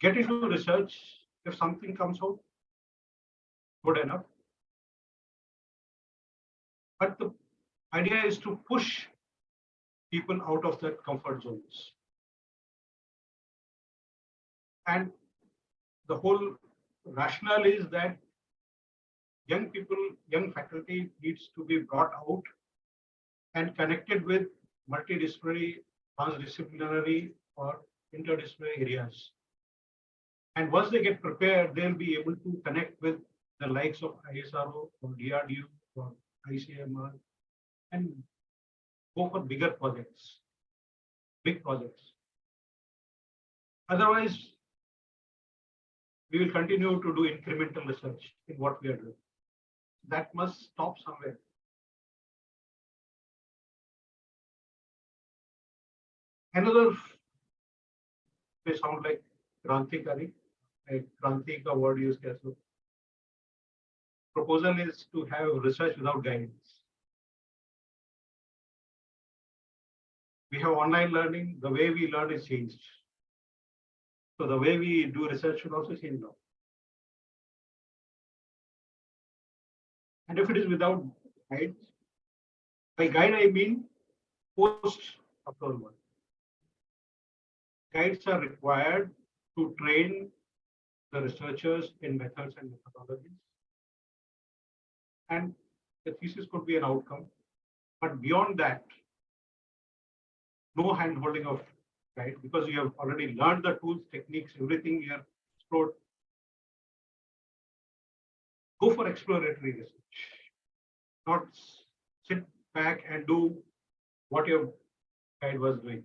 Get into research. If something comes out, good enough. But the idea is to push people out of their comfort zones. And the whole rationale is that young people, young faculty needs to be brought out and connected with multidisciplinary, transdisciplinary or interdisciplinary areas. And once they get prepared, they'll be able to connect with the likes of ISRO or DRDO or ICMR and go for bigger projects, big projects. Otherwise, we will continue to do incremental research in what we are doing. That must stop somewhere. Another may sound like Krantikari, a Krantika word used as well. Proposal is to have research without guidance. We have online learning, the way we learn is changed. So the way we do research should also change now. And if it is without guides, by guide I mean post-approval. Guides are required to train the researchers in methods and methodologies. And the thesis could be an outcome. But beyond that, no hand-holding of guide, because you have already learned the tools, techniques, everything you have explored. Go for exploratory research, not sit back and do what your guide was doing.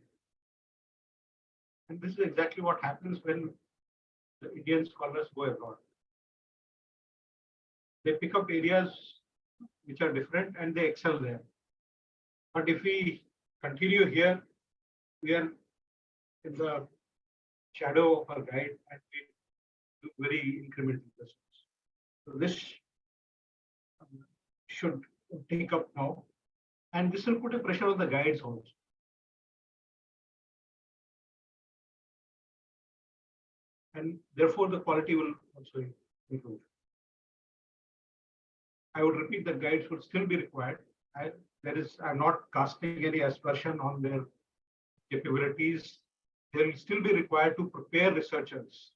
And this is exactly what happens when the Indian scholars go abroad. They pick up areas which are different and they excel there. But if we continue here, we are in the shadow of our guide and we do very incremental research. So this should take up now, and this will put a pressure on the guides also. And therefore the quality will also improve. I would repeat that guides would still be required. I'm not casting any aspersion on their capabilities. They will still be required to prepare researchers.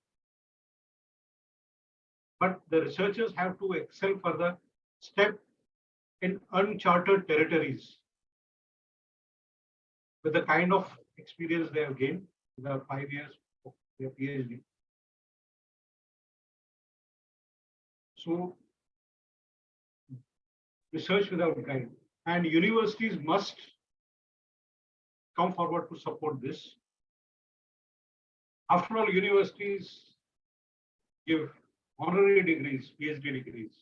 But the researchers have to excel further, step in uncharted territories with the kind of experience they have gained in the 5 years of their PhD. So, research without guide, and universities must come forward to support this. After all, universities give honorary degrees, PhD degrees,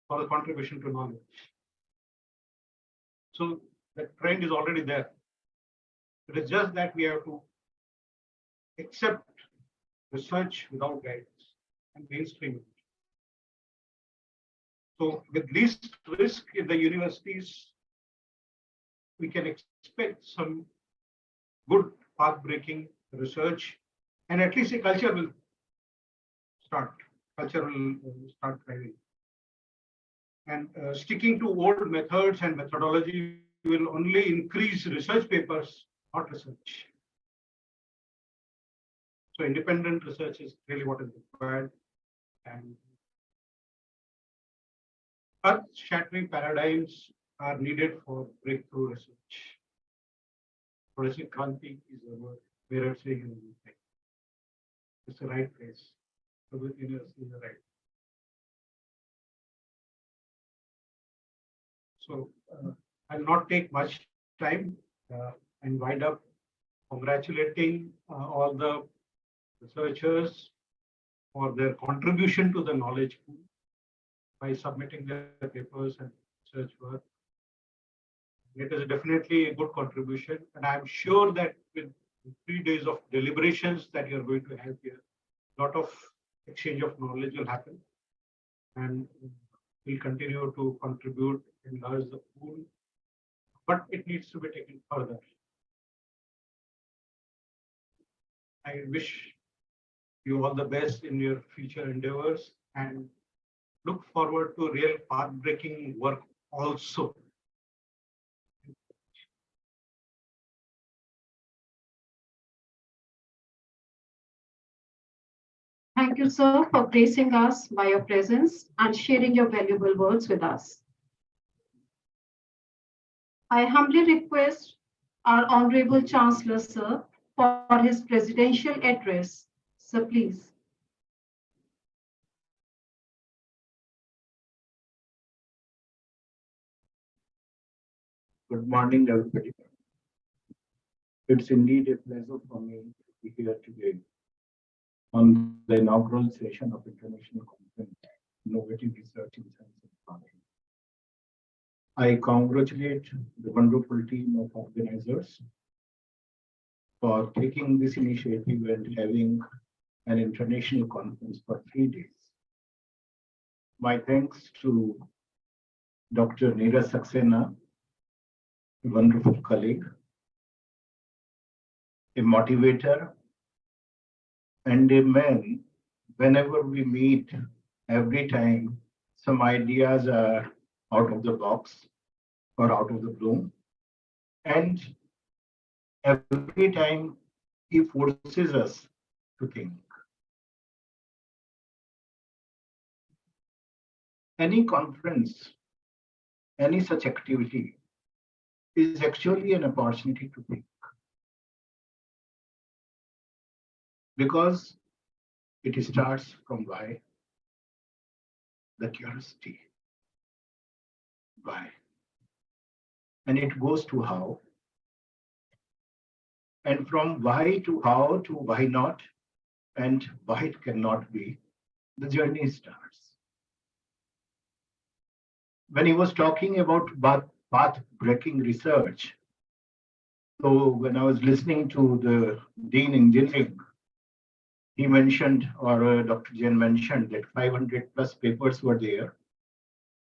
for the contribution to knowledge. So that trend is already there. It is just that we have to accept research without guidance and mainstream it. So with least risk in the universities, we can expect some good path-breaking research, and at least a culture will start. Culture will start thriving. And sticking to old methods and methodology will only increase research papers, not research. So independent research is really what is required. And earth-shattering paradigms are needed for breakthrough research. Project Kranti is the word where I'm saying it's the right place. Shobhit University is the right. So I'll not take much time and wind up congratulating all the researchers for their contribution to the knowledge pool by submitting their papers and research work. It is definitely a good contribution, and I'm sure that with 3 days of deliberations that you're going to have here, a lot of exchange of knowledge will happen, and we'll continue to contribute, enlarge the pool, but it needs to be taken further. I wish you all the best in your future endeavors and look forward to real path-breaking work also. Thank you, sir, for gracing us by your presence and sharing your valuable words with us. I humbly request our Honorable Chancellor, sir, for his presidential address. Sir, please. Good morning, everybody. It's indeed a pleasure for me to be here today on the inaugural session of International Conference, Innovative Research in Science and Technology. I congratulate the wonderful team of organizers for taking this initiative and having an international conference for 3 days. My thanks to Dr. Neeraj Saxena, a wonderful colleague, a motivator, and a man. Whenever we meet, every time some ideas are out of the box or out of the bloom, and every time he forces us to think. Any conference, any such activity is actually an opportunity to think, because it starts from why, the curiosity, why, and it goes to how, and from why to how to why not, and why it cannot be, the journey starts. When he was talking about path-breaking research, so when I was listening to the Dean Engineering, he mentioned, or Dr. Jain mentioned, that 500 plus papers were there.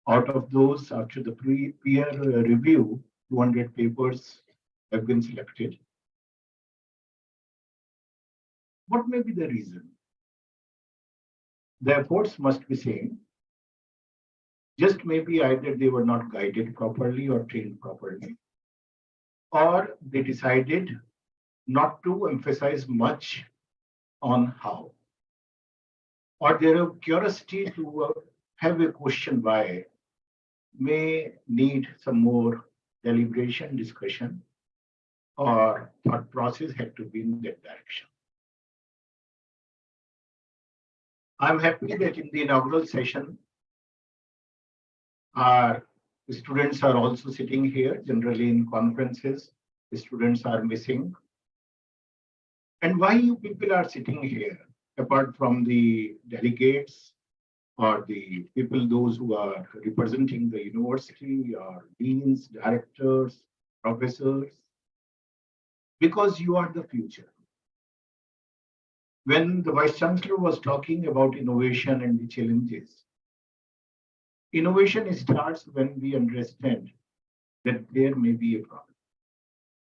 Out of those, after the peer review, 200 papers have been selected. What may be the reason? The efforts must be same. Just maybe either they were not guided properly or trained properly, or they decided not to emphasize much on how, or their curiosity to have a question why may need some more deliberation, discussion, or thought process had to be in that direction. I'm happy that in the inaugural session, our students are also sitting here. Generally in conferences, the students are missing. And why you people are sitting here, apart from the delegates or the people, those who are representing the university or deans, directors, professors? Because you are the future. When the Vice Chancellor was talking about innovation and the challenges, innovation starts when we understand that there may be a problem.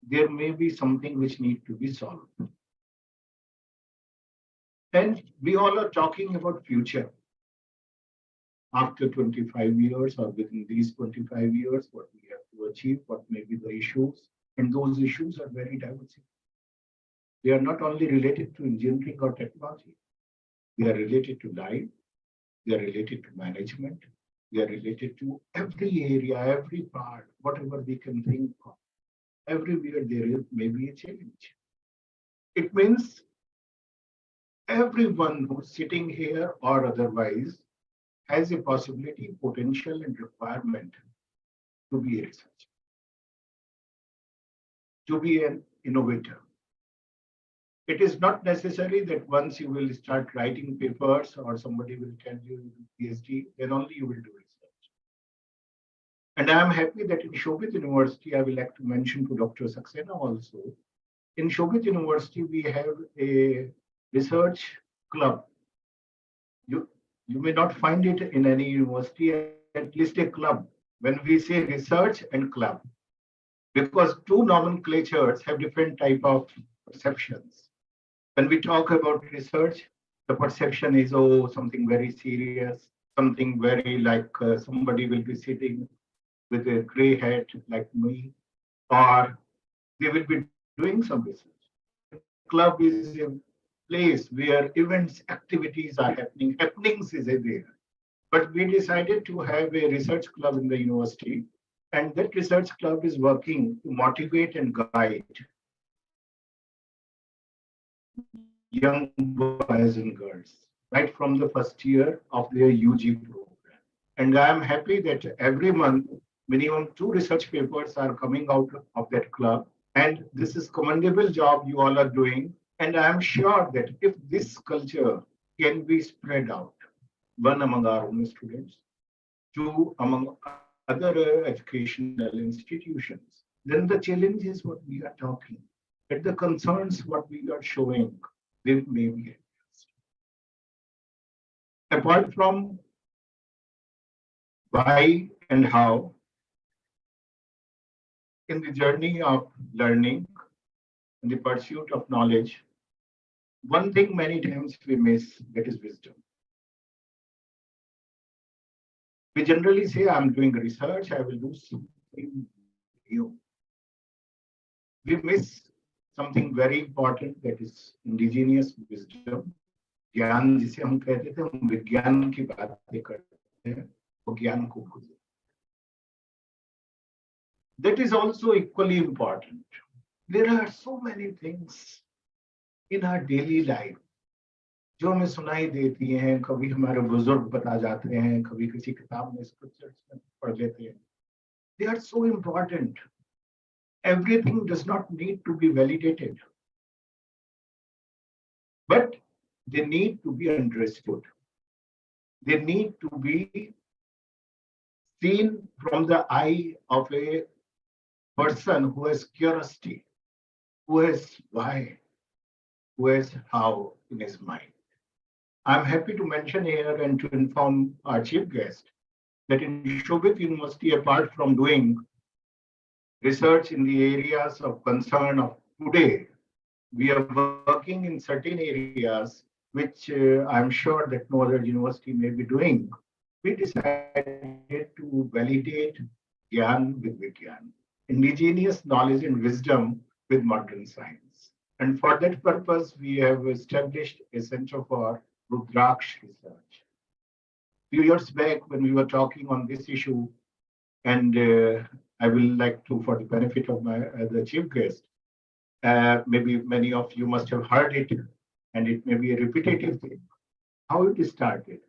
There may be something which needs to be solved. And we all are talking about future. After 25 years or within these 25 years, what we have to achieve, what may be the issues, and those issues are very diverse. They are not only related to engineering or technology, they are related to life, they are related to management, they are related to every area, every part, whatever we can think of. Everywhere there is maybe a challenge. It means everyone who's sitting here or otherwise has a possibility, potential, and requirement to be a researcher, to be an innovator. It is not necessary that once you will start writing papers or somebody will tell you PhD, then only you will do research. And I am happy that in Shobhit University, I will like to mention to Dr. Saxena also, in Shobhit University, we have a research club. You may not find it in any university, at least a club. When we say research and club, because two nomenclatures have different type of perceptions. When we talk about research, the perception is, oh, something very serious, something very like somebody will be sitting with a gray hat like me, or they will be doing some research. Club is a place where events, activities are happening, happenings is there. But we decided to have a research club in the university, and that research club is working to motivate and guide young boys and girls right from the first year of their UG program. And I am happy that every month Minimum 2 research papers are coming out of that club. And this is commendable job you all are doing. And I am sure that if this culture can be spread out, one among our own students, two among other educational institutions, then the challenge is what we are talking. That the concerns what we are showing, they may be addressed. Apart from why and how, in the journey of learning, in the pursuit of knowledge, one thing many times we miss, that is wisdom. We generally say, I'm doing research, I will do something new. We miss something very important, that is indigenous wisdom. ज्ञान जिसे हम कहते थे, हम विज्ञान की बातें करते हैं, वो ज्ञान को भूल जाते हैं. That is also equally important. There are so many things in our daily life जो हमें सुनाई देती हैं, कभी हमारे बुजुर्ग बता जाते हैं, कभी किसी किताब में स्क्रिप्चर्स में पढ़ लेते हैं. They are so important. Everything does not need to be validated, but they need to be understood. They need to be seen from the eye of a person who has curiosity, who has why, who has how in his mind. I'm happy to mention here and to inform our chief guest that in Shobhit University, apart from doing research in the areas of concern of today, we are working in certain areas which I'm sure that no other university may be doing. We decided to validate Gyan with Vigyan, indigenous knowledge and wisdom with modern science. And for that purpose, we have established a center for Rudraksh research. A few years back, when we were talking on this issue, and I will like to, for the benefit of the chief guest, maybe many of you must have heard it, and it may be a repetitive thing. How it started?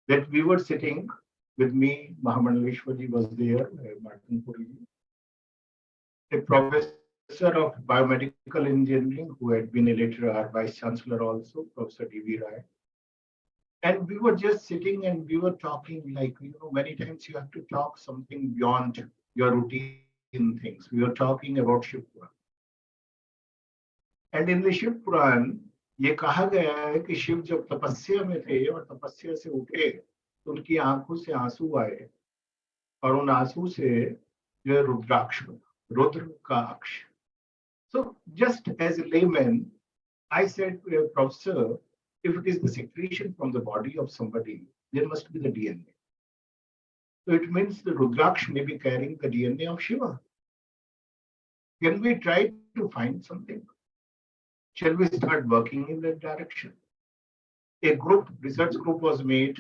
That we were sitting with me, Mahamandaleshwarji was there, Martin Puriji, a professor of biomedical engineering who had been a later our vice chancellor also, Professor D.V. Rai. And we were just sitting and we were talking like, many times you have to talk something beyond your routine things. We were talking about Shiv Puran. And in the Shiv Puran, ये कहा गया है कि शिव जब तपस्या में थे और तपस्या से उठे तो उनकी आंखों से आंसू आए और उन आंसू से जो रुद्राक्ष रुद्र का अक्ष. So just as a layman, I said, Professor, if it is the secretion from the body of somebody, there must be the DNA. So it means the Rudraksh may be carrying the DNA of Shiva. Can we try to find something? Shall we start working in that direction? A research group was made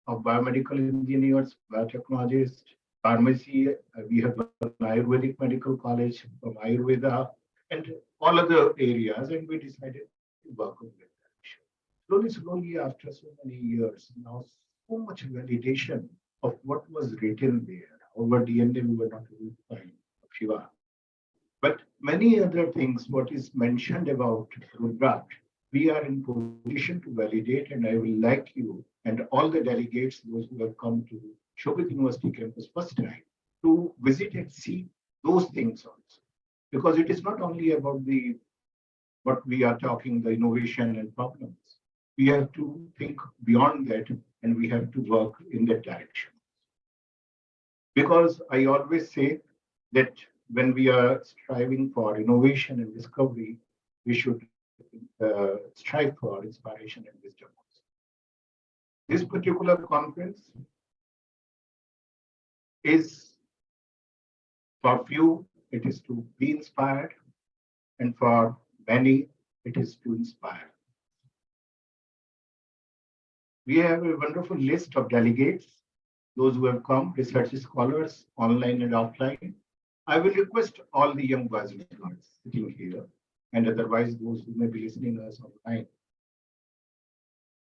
of biomedical engineers, biotechnologists, pharmacy. We have an Ayurvedic medical college from Ayurveda and all other areas, and we decided to work on that direction. Slowly, after so many years, now so much validation of what was written there. Our DNA we were not able to find of Shiva. But many other things, what is mentioned about Rudraksh, we are in position to validate, and I will like you and all the delegates, those who have come to Shobhit University campus first time, to visit and see those things also. Because it is not only about what we are talking, the innovation and problems. We have to think beyond that, and we have to work in that direction. Because I always say that when we are striving for innovation and discovery, we should strive for inspiration and wisdom also. This particular conference is for few, it is to be inspired, and for many, it is to inspire. We have a wonderful list of delegates, those who have come, research scholars, online and offline. I will request all the young boys and girls sitting here, and otherwise those who may be listening us online,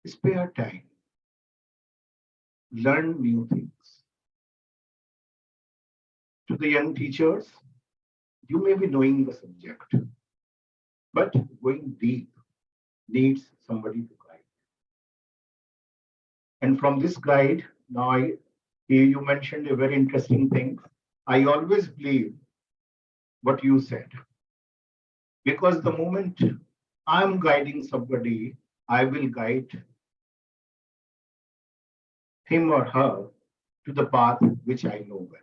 spare time, learn new things, to the young teachers, you may be knowing the subject, but going deep needs somebody to guide. And from this guide, you mentioned a very interesting thing. I always believe what you said, because the moment I'm guiding somebody, I will guide him or her to the path which I know well.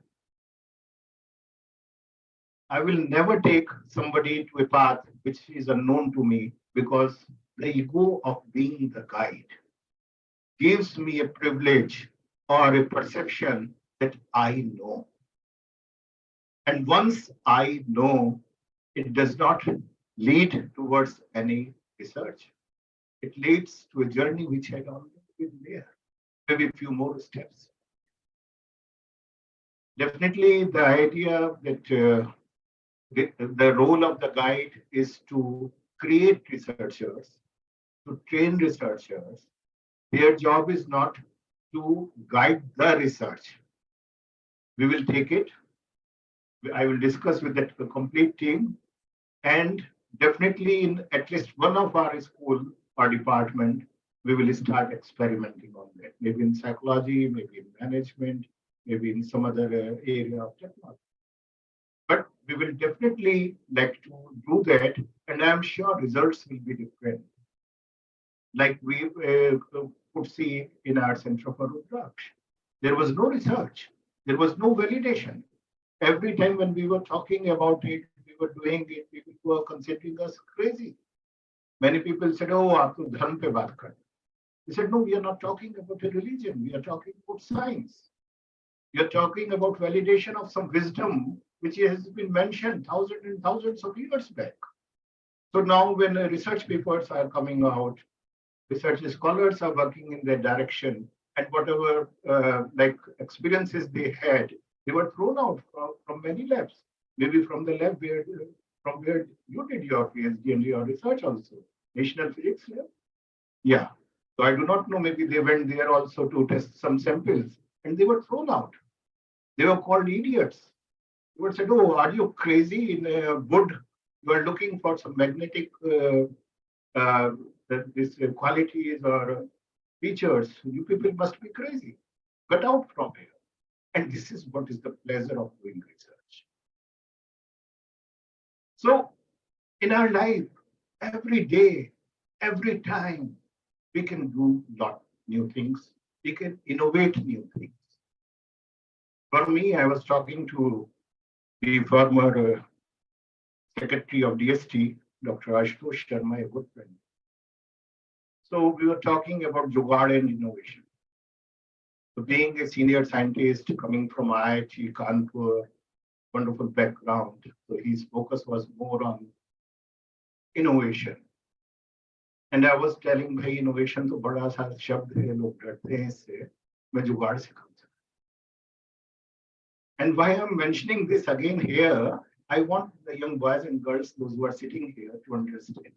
I will never take somebody to a path which is unknown to me, because the ego of being the guide gives me a privilege or a perception that I know. And once I know, it does not lead towards any research. It leads to a journey which had already been there, maybe a few more steps. Definitely, the idea that the role of the guide is to create researchers, to train researchers. Their job is not to guide the research. We will take it. I will discuss with the complete team, and definitely in at least one of our school or department, we will start experimenting on that. Maybe in psychology, maybe in management, maybe in some other area of technology. But we will definitely like to do that, and I'm sure results will be different. Like we could see in our Center for Rudraksh. There was no research, there was no validation. Every time when we were talking about it, we were doing it, people were considering us crazy. Many people said, "Oh, aap to dharm pe baat kar." We said, "No, we are not talking about a religion. We are talking about science. We are talking about validation of some wisdom which has been mentioned thousands and thousands of years back." So now, when research papers are coming out, research scholars are working in that direction, and whatever like experiences they had, they were thrown out from many labs. Maybe from the lab from where you did your PhD and your research also, National Physics Lab. Yeah. So I do not know. Maybe they went there also to test some samples, and they were thrown out. They were called idiots. They were said, "Oh, are you crazy? In wood, you are looking for some magnetic this qualities or features. You people must be crazy. Get out from here." And this is what is the pleasure of doing research. So in our life, every day, every time, we can do lot new things. We can innovate new things. For me, I was talking to the former secretary of DST, Dr. Ashutosh Sharma, a good friend. So we were talking about jugaad and innovation. So being a senior scientist coming from IIT Kanpur, wonderful background. So his focus was more on innovation. And I was telling, भाई innovation तो बड़ा सा शब्द है, लोग डरते हैं इससे, मैं जुगाड़ से काम कर। And why I'm mentioning this again here, I want the young boys and girls, those who are sitting here, to understand.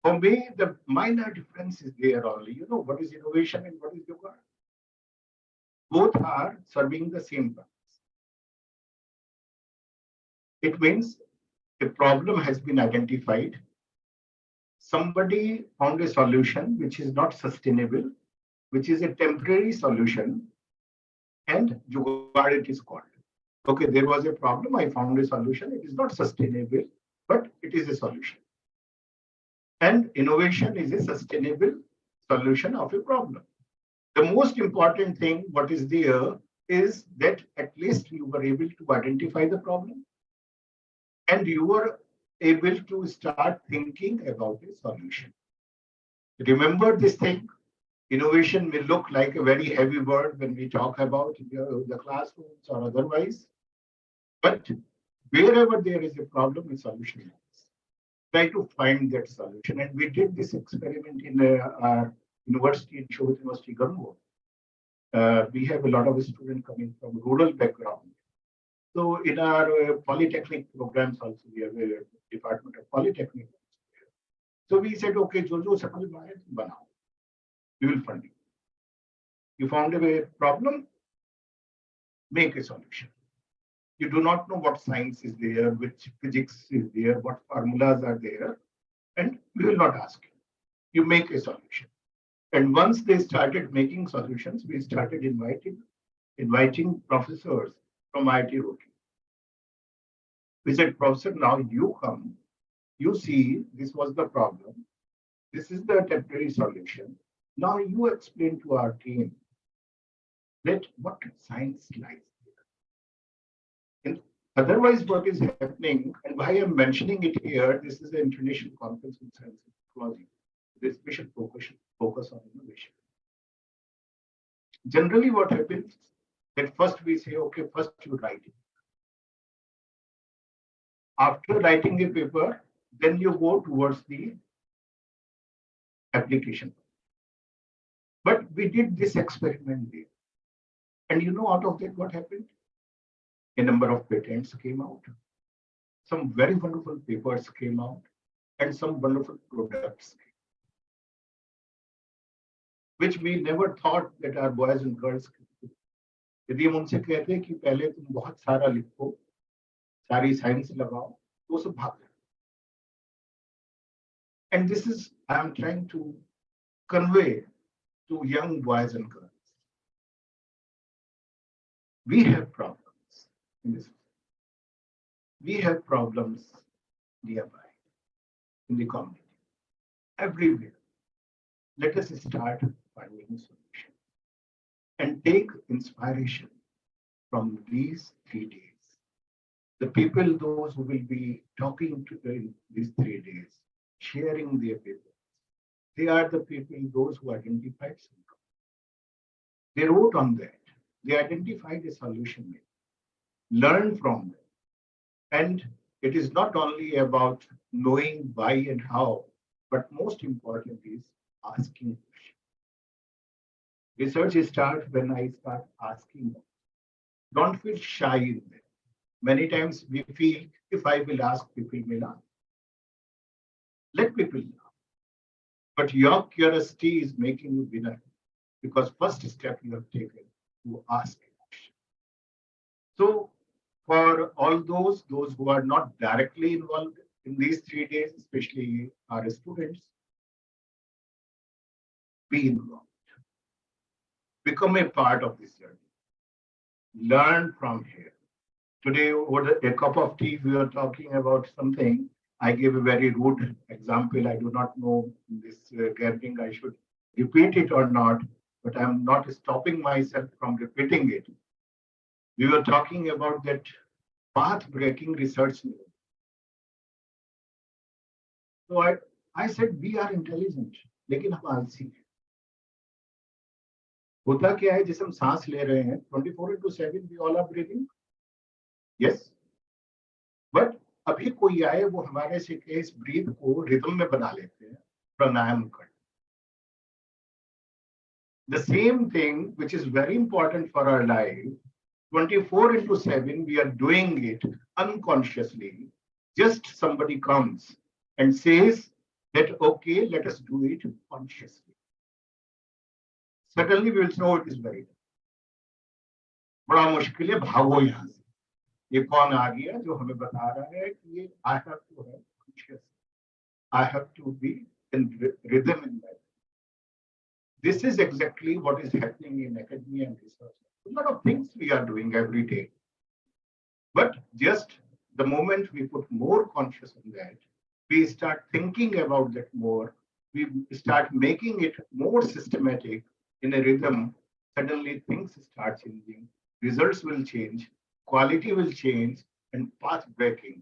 For me, the minor difference is there only. You know what is innovation and what is jugaad? Both are serving the same purpose. It means a problem has been identified. Somebody found a solution which is not sustainable, which is a temporary solution, and jugaad it is called. Okay, there was a problem, I found a solution. It is not sustainable, but it is a solution. And innovation is a sustainable solution of a problem. The most important thing, what is there, is that at least you were able to identify the problem and you were able to start thinking about a solution. Remember this thing, innovation may look like a very heavy word when we talk about the classrooms or otherwise, but wherever there is a problem, a solution is. Try to find that solution. And we did this experiment in our university, in Shobhit University, Gango. We have a lot of students coming from rural background. So in our polytechnic programs also, we have a department of polytechnic. So we said, okay, jo samajh mein aaye, banao. We will fund you. You found a problem, make a solution. You do not know what science is there, which physics is there, what formulas are there, and we will not ask you. You make a solution. And once they started making solutions, we started inviting professors from IIT Roorkee. We said, Professor, now you come, you see this was the problem. This is the temporary solution. Now you explain to our team that what science lies there. And otherwise, what is happening, and why I'm mentioning it here, this is an international conference on science and technology. This we should focus on innovation. Generally, what happens that first we say, okay, first you write it. After writing a paper, then you go towards the application. But we did this experiment there. And you know, out of that, what happened? A number of patents came out. Some very wonderful papers came out, and some wonderful products, which we never thought that our boys and girls could do. यदि हम उनसे कहते कि पहले तुम बहुत सारा लिखो, सारी साइंस लगाओ, वो सब भाग जाए. And this is I am trying to convey to young boys and girls. We have problems in this. We have problems nearby, in the community, everywhere. Let us start finding solutions and take inspiration from these 3 days. The people, those who will be talking to in these 3 days, sharing their papers, they are the people, those who identified something. They wrote on that. They identified a solution, learn from them. And it is not only about knowing why and how, but most important is asking questions. Research starts when I start asking. Don't feel shy in there. Many times we feel if I will ask, people will laugh. Let people laugh. But your curiosity is making you winner because first step you have taken to ask a question. So for all those who are not directly involved in these 3 days, especially our students, be involved. Become a part of this journey. Learn from here. Today, over a cup of tea, we were talking about something. I gave a very rude example. I do not know in this gathering I should repeat it or not, but I'm not stopping myself from repeating it. We were talking about that path-breaking research. So I said we are intelligent, लेकिन हम आलसी हैं. होता क्या है जिसे हम सांस ले रहे हैं 24/7 we all are breathing. Yes, but अभी कोई आए वो हमारे से के इस ब्रीथ को रिदम में बना लेते हैं प्राणायाम कर. The same thing which is very important for our life, 24/7 we are doing it unconsciously. Just somebody comes and says that okay, let us do it consciously. Suddenly we will know it is very difficult. बड़ा मुश्किल है, भागो यहाँ से. ये कौन आ गया जो हमें बता रहा है कि ये I have to have conscious, I have to be in rhythm in life. This is exactly what is happening in academia and research. A lot of things we are doing every day, but just the moment we put more conscious on that, we start thinking about that more, we start making it more systematic in a rhythm, suddenly things start changing, results will change, quality will change, and path breaking,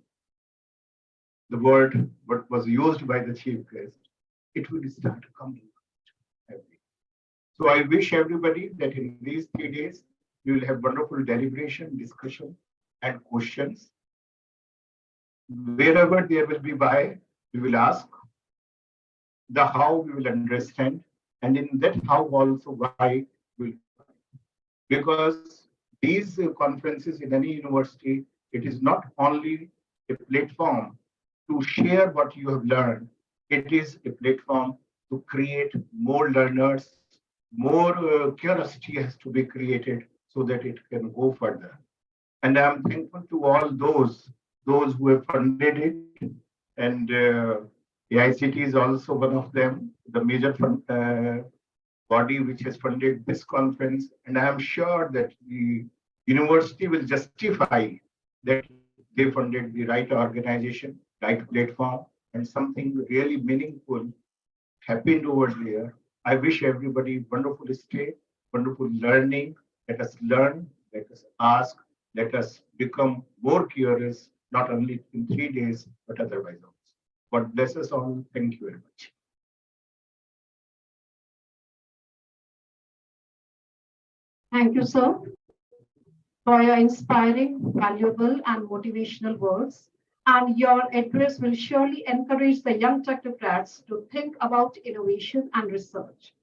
the word what was used by the chief guest, it will start coming. So I wish everybody that in these 3 days, we will have wonderful deliberation, discussion, and questions. Wherever there will be why, we will ask. The how we will understand. And in that how also why will. Because these conferences in any university, it is not only a platform to share what you have learned. It is a platform to create more learners, more curiosity has to be created so that it can go further. And I'm thankful to all those who have funded it. And AICT is also one of them, the major body which has funded this conference. And I am sure that the university will justify that they funded the right organization, right platform, and something really meaningful happened over there. I wish everybody wonderful stay, wonderful learning. Let us learn, let us ask, let us become more curious, not only in 3 days, but otherwise also. God bless us all. Thank you very much. Thank you, sir, for your inspiring, valuable, and motivational words. And your address will surely encourage the young technocrats to think about innovation and research.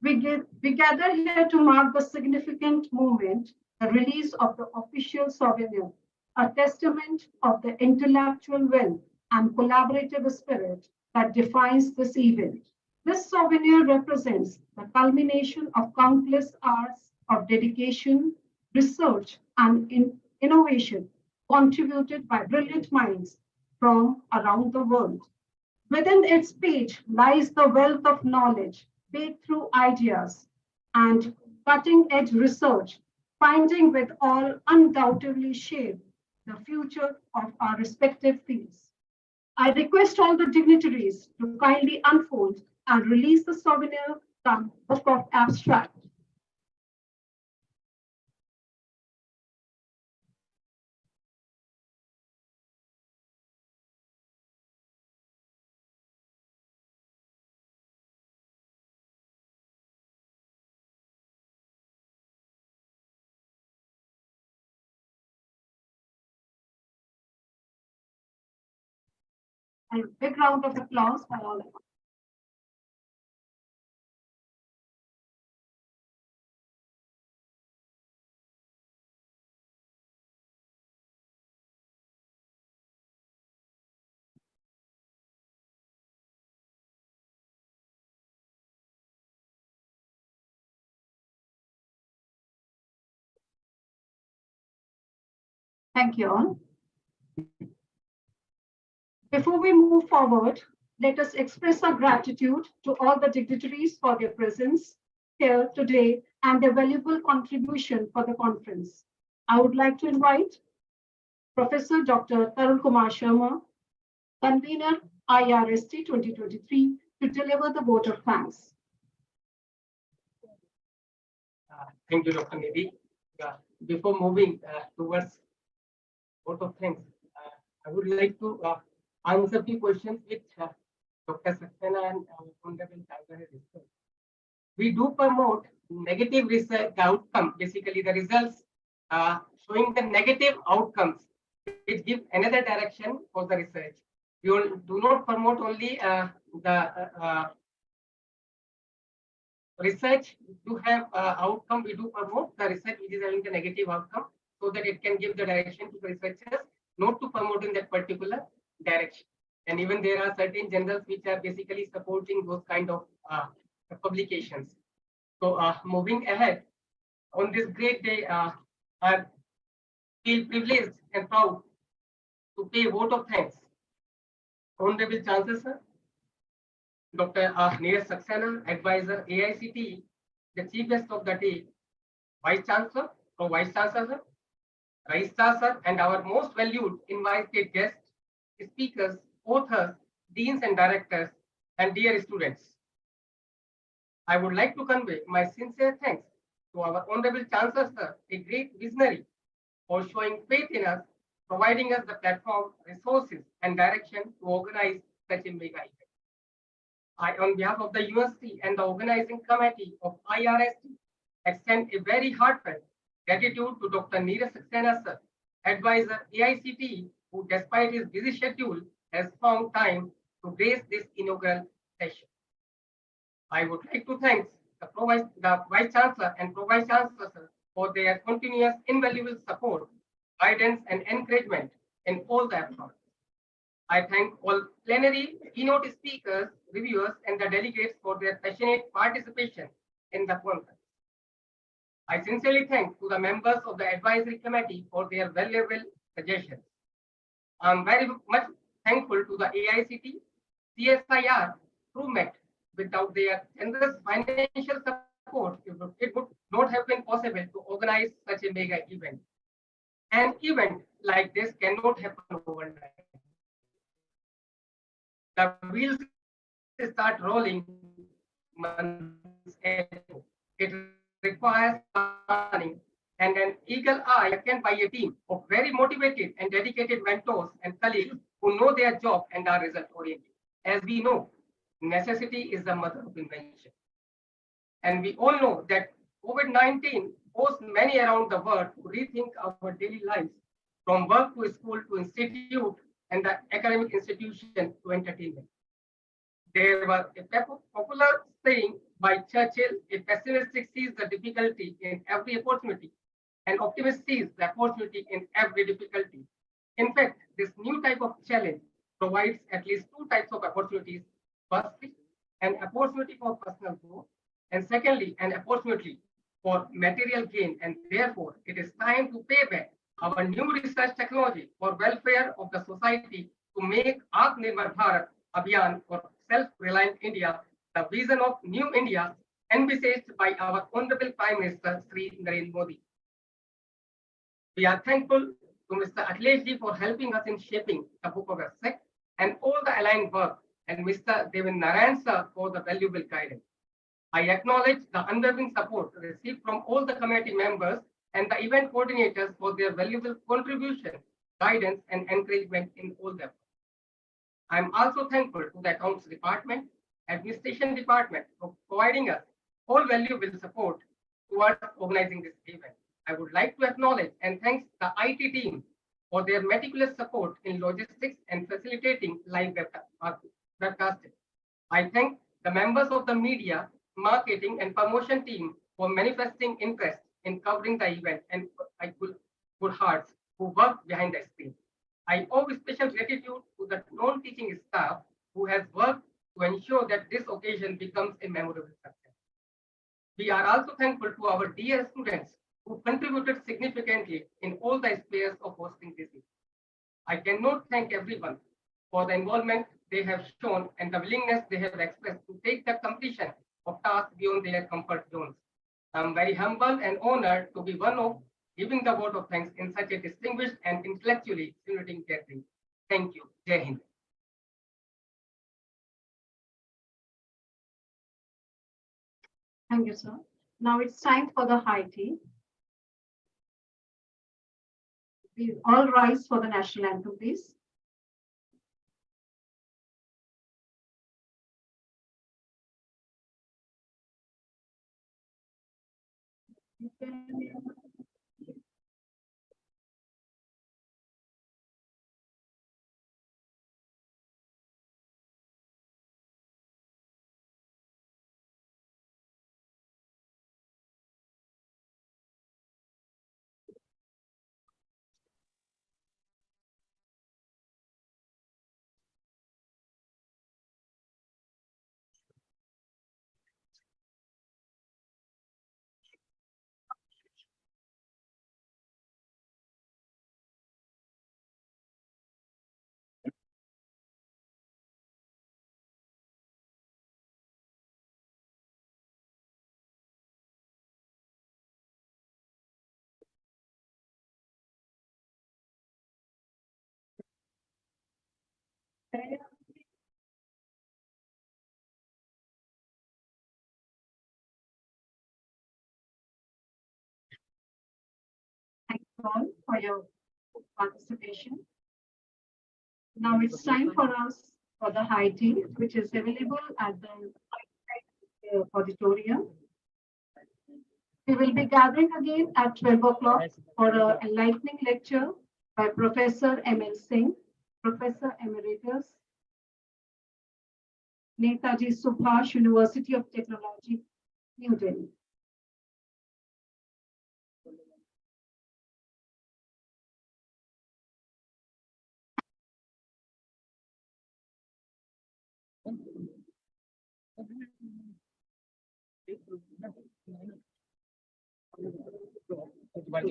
We gather here to mark the significant moment, the release of the official souvenir, a testament of the intellectual wealth and collaborative spirit that defines this event. This souvenir represents the culmination of countless hours of dedication, research, and innovation contributed by brilliant minds from around the world. Within its page lies the wealth of knowledge, breakthrough ideas, and cutting edge research, finding with all undoubtedly shape the future of our respective fields. I request all the dignitaries to kindly unfold and release the souvenir from Book of Abstract. And a big round of applause for all of us. Thank you all. Before we move forward, let us express our gratitude to all the dignitaries for their presence here today and their valuable contribution for the conference. I would like to invite Professor Dr. Tarun Kumar Sharma, convener IRST 2023, to deliver the vote of thanks. Thank you, Dr. Nidhi. Before moving towards vote of thanks, I would like to answer few questions which Dr. Saxena and Honorable Tiger has discussed. We do promote negative research outcome, basically the results showing the negative outcomes, which give another direction for the research. We do not promote only the research to have outcome. We do promote the research which is having the negative outcome so that it can give the direction to the researchers not to promote in that particular direction. And even there are certain journals which are basically supporting those kind of publications. So moving ahead, on this great day, I feel privileged and proud to pay vote of thanks. Honorable Chancellor, sir, Dr. Neeraj Saxena, Advisor, AICT, the Chief Guest of the day, Vice Chancellor, or Vice Chancellor, sir, Registrar, sir, and our most valued invited guests, speakers, authors, deans and directors, and dear students. I would like to convey my sincere thanks to our Honorable Chancellor, sir, a great visionary, for showing faith in us, providing us the platform, resources, and direction to organize such a mega event. I, on behalf of the university and the organizing committee of IRST, extend a very heartfelt gratitude to Dr. Neeraj Saxena, sir, Advisor AICT, who despite his busy schedule has found time to grace this inaugural session. I would like to thank the Vice Chancellor and Pro-Vice Chancellor, sir, for their continuous invaluable support, guidance, and encouragement in all the efforts. I thank all plenary, keynote speakers, reviewers, and the delegates for their passionate participation in the conference. I sincerely thank to the members of the advisory committee for their valuable suggestions. I'm very much thankful to the AICT, CSIR, TrueMet. Without their generous financial support, it would not have been possible to organize such a mega event. An event like this cannot happen overnight. The wheels start rolling months ago. It requires planning and an eagle eye taken by a team of very motivated and dedicated mentors and colleagues who know their job and are result oriented. As we know, necessity is the mother of invention. And we all know that COVID-19 forced many around the world to rethink our daily lives, from work to school to institute and the academic institution to entertainment. There was a popular saying by Churchill, a pessimist sees the difficulty in every opportunity, and optimist sees the opportunity in every difficulty. In fact, this new type of challenge provides at least two types of opportunities. Firstly, an opportunity for personal growth, and secondly, an opportunity for material gain. And therefore, it is time to pay back our new research technology for welfare of the society to make Atmanirbhar Bharat Abhiyan for self-reliant India, the vision of new India envisaged by our Honorable Prime Minister Sri Narendra Modi. We are thankful to Mr. Akhilesh for helping us in shaping the book of ethics and all the aligned work, and Mr. Devin Narayan sir for the valuable guidance. I acknowledge the unwavering support received from all the committee members and the event coordinators for their valuable contribution, guidance, and encouragement in all their work. I am also thankful to the Accounts Department, Administration Department for providing us all valuable support towards organizing this event. I would like to acknowledge and thank the IT team for their meticulous support in logistics and facilitating live webcasting. I thank the members of the media, marketing, and promotion team for manifesting interest in covering the event and good hearts who work behind the screen. I owe special gratitude to the non-teaching staff who has worked to ensure that this occasion becomes a memorable success. We are also thankful to our dear students who contributed significantly in all the spheres of hosting this event. I cannot thank everyone for the involvement they have shown and the willingness they have expressed to take the completion of tasks beyond their comfort zones. I'm very humble and honored to be one of giving the vote of thanks in such a distinguished and intellectually stimulating gathering. Thank you. Jai Hind. Thank you, sir. Now it's time for the high tea. Please all rise for the national anthem, please. Thank you all for your participation. Now it's time for us for the high tea, which is available at the auditorium. We will be gathering again at 12 o'clock for an enlightening lecture by Professor M.L. Singh, Professor Emeritus, Netaji Subhash, University of Technology, New Delhi. Bye.